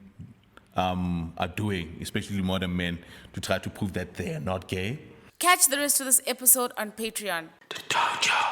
are doing, especially modern men, to try to prove that they are not gay? Catch the rest of this episode on Patreon. The Dojo.